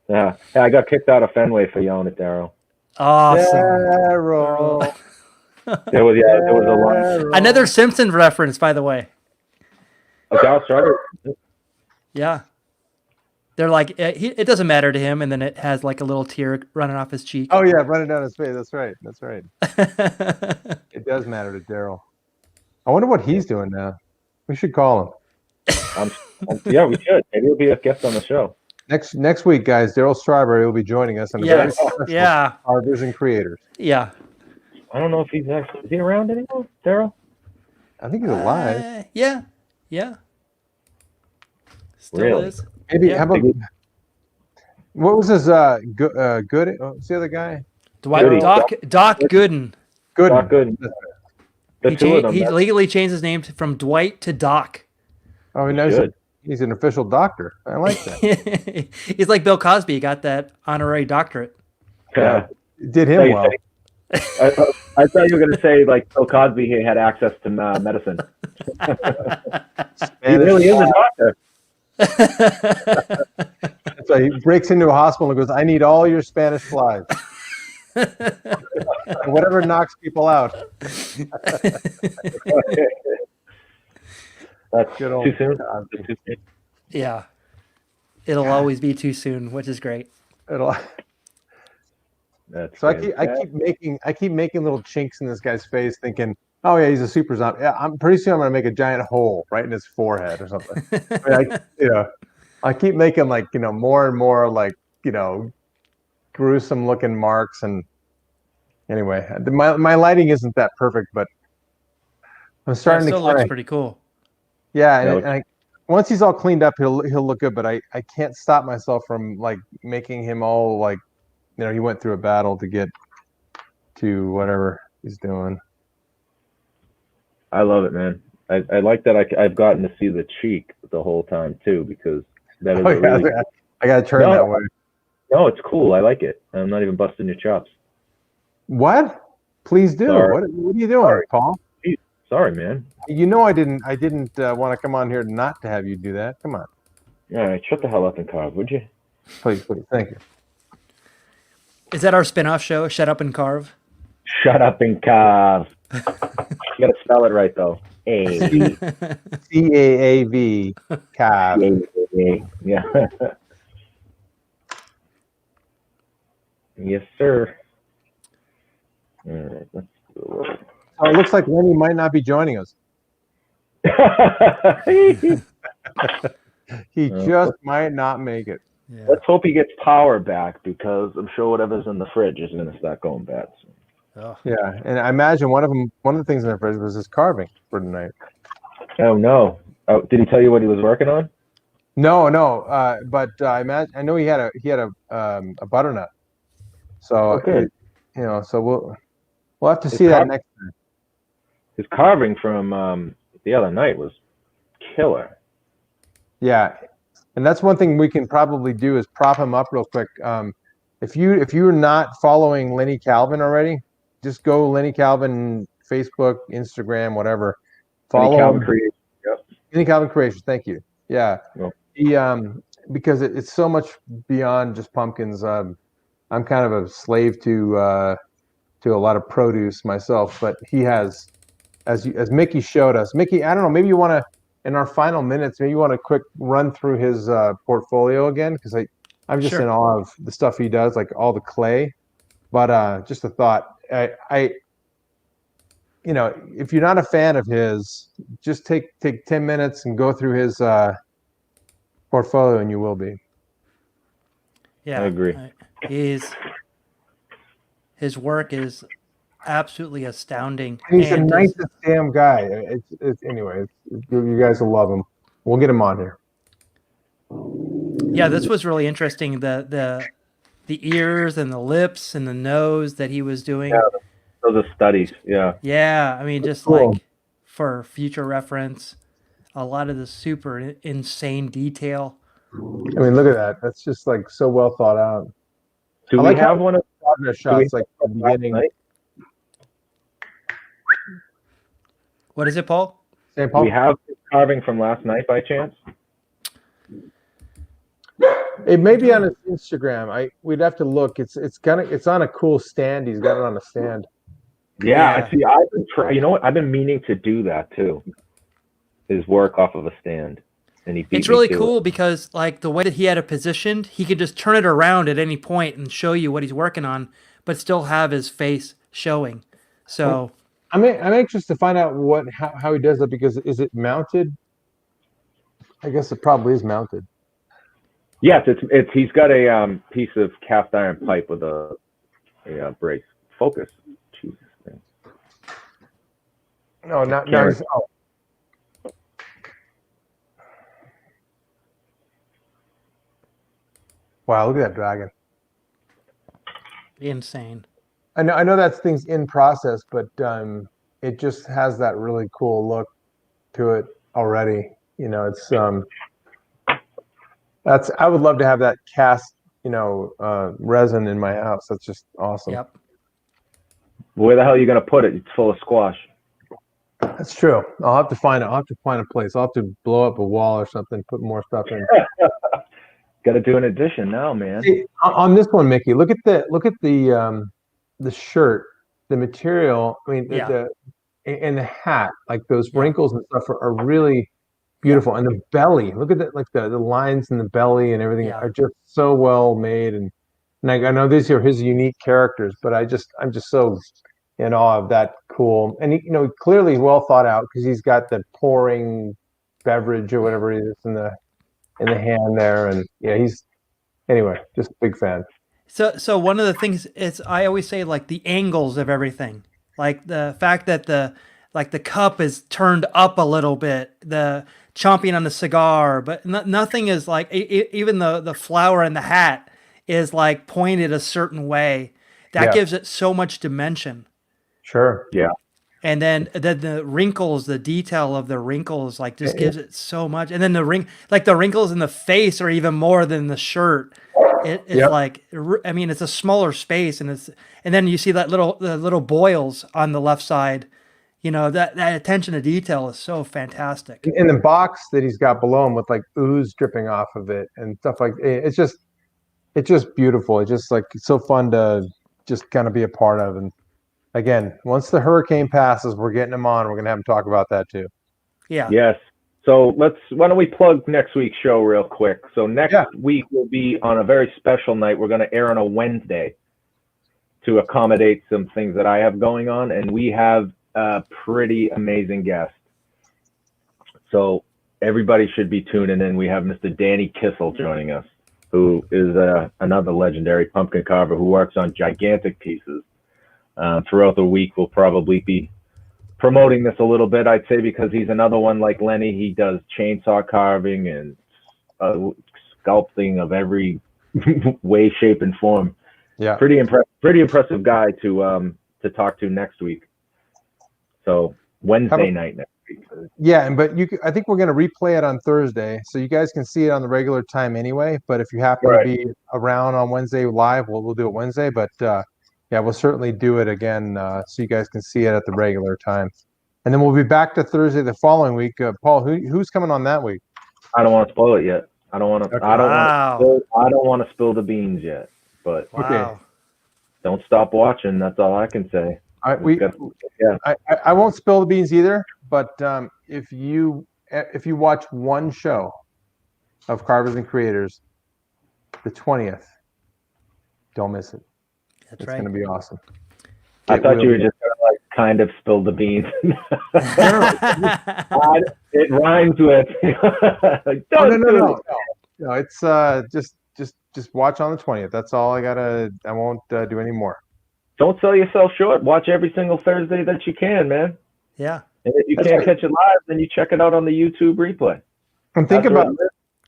Yeah, I got kicked out of Fenway for yelling at Daryl. Awesome. Daryl. There was a line. Another Simpsons reference, by the way. Oh, Daryl Strutter. Yeah. They're like, it doesn't matter to him, and then it has like a little tear running off his cheek. Oh yeah, running down his face. That's right. That's right. It does matter to Daryl. I wonder what he's doing now. We should call him. Yeah, we should. Maybe he'll be a guest on the show. Next week, guys, Daryl Strawberry will be joining us on a very special Carvers and Creators. Yeah. I don't know if he's actually is he around anymore, Daryl? I think he's alive. Yeah. Still Really? is. Maybe. Yeah. How about what was his good? What's the other guy? Doc Gooden. Good. Doc Gooden. He legally changed his name from Dwight to Doc. Oh, he knows he's an official doctor. I like that. He's like Bill Cosby. He got that honorary doctorate. Yeah. Did him well. I thought you were going to say like Bill Cosby he had access to medicine. He really is a doctor. So he breaks into a hospital and goes, "I need all your Spanish flies." Whatever knocks people out. That's good old too soon. Yeah, it'll always be too soon, which is great. So I keep making little chinks in this guy's face, thinking, "Oh yeah, he's a super zombie." Yeah, I'm pretty soon I'm gonna make a giant hole right in his forehead or something. I keep making more and more gruesome looking marks, and anyway, my lighting isn't that perfect, but I'm starting to. Looks pretty cool. Yeah, and once he's all cleaned up, he'll look good. But I can't stop myself from making him all he went through a battle to get to whatever he's doing. I love it, man. I like that I've gotten to see the cheek the whole time too, because that is really. I gotta turn that way. No, it's cool. I like it. I'm not even busting your chops. What? Please do. What are you doing, Paul? Sorry, man. You know I didn't want to come on here not to have you do that. Come on. All right, shut the hell up and carve, would you? Please. Thank you. Is that our spin-off show, Shut Up and Carve? Shut up and carve. You got to spell it right, though. C-A-A-V, carve. Yeah. Yes, sir. All right, let's go. Oh, it looks like Lenny might not be joining us. He just might not make it. Yeah. Let's hope he gets power back, because I'm sure whatever's in the fridge is going to start going bad soon. Oh. Yeah, and I imagine one of the things in the fridge was his carving for tonight. Oh no! Oh, did he tell you what he was working on? No. But I know he had a butternut. So okay. So we'll have to see that next time. His carving from the other night was killer. Yeah, and that's one thing we can probably do is prop him up real quick. If you're not following Lenny Calvin already, just go Lenny Calvin, Facebook, Instagram, whatever. Follow Lenny Calvin Creators. Yep. Lenny Calvin Creators. Thank you. Yeah. Yep. He because it's so much beyond just pumpkins. I'm kind of a slave to a lot of produce myself, but he has, as Mickey showed us. Mickey, I don't know, maybe you want to, in our final minutes, maybe you want to quick run through his portfolio again, because I'm just in awe of the stuff he does, like all the clay. But just a thought, if you're not a fan of his, just take 10 minutes and go through his portfolio, and you will be. Yeah, I agree. His work is absolutely astounding. He's the nicest damn guy. Anyway, you guys will love him. We'll get him on here. Yeah, this was really interesting. The ears and the lips and the nose that he was doing. Yeah, those are studies. Yeah. Yeah, I mean, just cool. like for future reference, a lot of the super insane detail. I mean, look at that. That's just like so well thought out. Do we have one of the shots like the beginning? What is it, Paul? Do we have carving from last night by chance? It may be on his Instagram. We'd have to look. It's on a cool stand. He's got it on a stand. Yeah, Yeah. I see. You know what? I've been meaning to do that too. His work off of a stand, and he beat It's me really to cool it. because like the way that he had it positioned, he could just turn it around at any point and show you what he's working on, but still have his face showing. So I'm anxious to find out how he does that, because is it mounted? I guess it probably is mounted. Yes, it's he's got a piece of cast iron pipe with a brace. Focus. Jesus. Man. No, not Karen. oh. Wow, look at that dragon. insane. I know that's things in process, but it just has that really cool look to it already. You know, it's I would love to have that cast, resin in my house. That's just awesome. Yep. Where the hell are you gonna put it? It's full of squash. That's true. I'll have to find a place. I'll have to blow up a wall or something, put more stuff in. Got to do an addition now, man. Hey, on this one, Mickey, look at the shirt, the material. I mean, Yeah. and the hat, like those Yeah. wrinkles and stuff are really beautiful. And the belly, look at that, like the lines in the belly and everything Yeah. are just so well made. And I know these are his unique characters, but I'm just so in awe of that. Cool. And he, clearly well thought out, because he's got the pouring beverage or whatever it is in the hand there. And yeah, anyway, just a big fan. So one of the things is I always say like the angles of everything, like the fact that the cup is turned up a little bit, the chomping on the cigar, but nothing is like even the flower in the hat is like pointed a certain way. That Yeah. gives it so much dimension. Sure. Yeah. And then the wrinkles, the detail of the wrinkles, like just gives it so much. And then the wrinkles in the face are even more than the shirt. It's Yep. like, I mean, it's a smaller space, and then you see the little boils on the left side. You know, that attention to detail is so fantastic. In the box that he's got below him with like ooze dripping off of it and stuff like it's just beautiful. It's just like it's so fun to just kind of be a part of. And again, once the hurricane passes, we're getting him on. We're gonna have him talk about that too. Yeah. Yes. So why don't we plug next week's show real quick? So next week will be on a very special night. We're going to air on a Wednesday to accommodate some things that I have going on, and we have a pretty amazing guest. So everybody should be tuning in. We have Mr. Danny Kissel joining us, who is another legendary pumpkin carver who works on gigantic pieces. Throughout the week, we'll probably be promoting this a little bit, I'd say, because he's another one like Lenny. He does chainsaw carving and sculpting of every way, shape, and form. Yeah, pretty impressive guy to talk to next week. So Wednesday night next week. Yeah, but I think we're going to replay it on Thursday, so you guys can see it on the regular time anyway. But if you happen to be around on Wednesday live, we'll do it Wednesday. But yeah, we'll certainly do it again, so you guys can see it at the regular time. And then we'll be back to Thursday the following week. Paul, who's coming on that week? I don't want to spoil it yet. I don't want to. Okay. I don't want to spill the beans yet. But don't stop watching. That's all I can say. I won't spill the beans either. But if you watch one show of Carvers and Creators, the 20th, don't miss it. It's going to be awesome. I thought you were just going to like kind of spill the beans. It rhymes with. No. It's just watch on the 20th. That's all I gotta. I won't do any more. Don't sell yourself short. Watch every single Thursday that you can, man. Yeah. And if you can't catch it live, then you check it out on the YouTube replay. And think about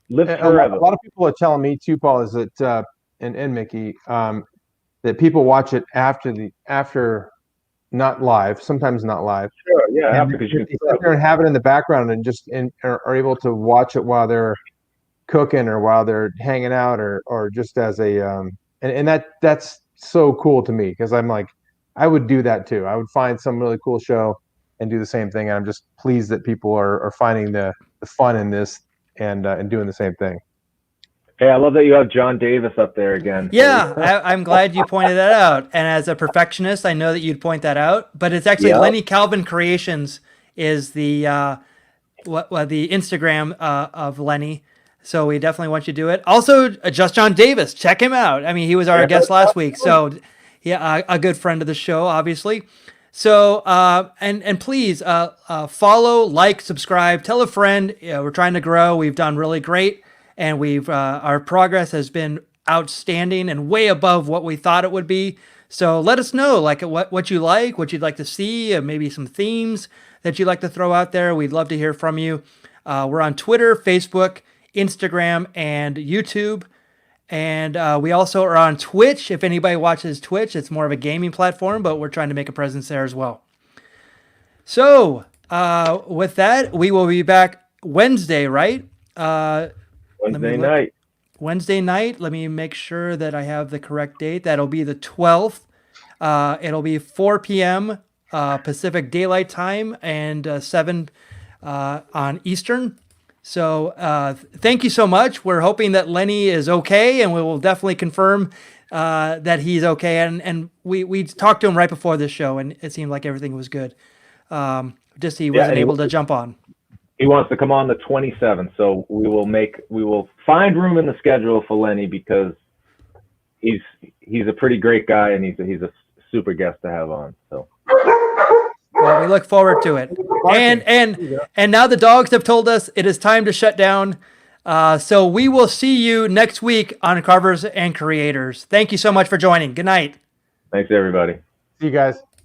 live forever. A lot of people are telling me too, Paul, is that and Mickey, that people watch it after not live, sometimes not live. Sure, yeah. And they sit there and have it in the background and just are able to watch it while they're cooking or while they're hanging out or just as a and that's so cool to me, because I'm like, I would do that too. I would find some really cool show and do the same thing. And I'm just pleased that people are finding the fun in this and doing the same thing. Hey, I love that you have John Davis up there again. Yeah, I'm glad you pointed that out. And as a perfectionist, I know that you'd point that out. But it's actually Yep. Lenny Calvin Creations is the the Instagram of Lenny. So we definitely want you to do it. Also, Just John Davis, check him out. I mean, he was our guest last week. So yeah, a good friend of the show, obviously. So and please follow, like, subscribe, tell a friend. We're trying to grow. We've done really great, and we've our progress has been outstanding and way above what we thought it would be. So let us know, like, what you like, what you'd like to see, and maybe some themes that you'd like to throw out there. We'd love to hear from you. We're on Twitter, Facebook, Instagram, and YouTube. And we also are on Twitch. If anybody watches Twitch, it's more of a gaming platform, but we're trying to make a presence there as well. So with that, we will be back Wednesday, right? Wednesday night. Wednesday night. Let me make sure that I have the correct date. That'll be the 12th. It'll be 4 p.m. Pacific Daylight Time and 7 on Eastern. So thank you so much. We're hoping that Lenny is okay, and we will definitely confirm that he's okay. And we talked to him right before this show, and it seemed like everything was good. Just he wasn't able to jump on. He wants to come on the 27th, so we will find room in the schedule for Lenny because he's a pretty great guy, and he's a super guest to have on. So. Well, we look forward to it. And now the dogs have told us it is time to shut down. So we will see you next week on Carvers and Creators. Thank you so much for joining. Good night. Thanks, everybody. See you guys.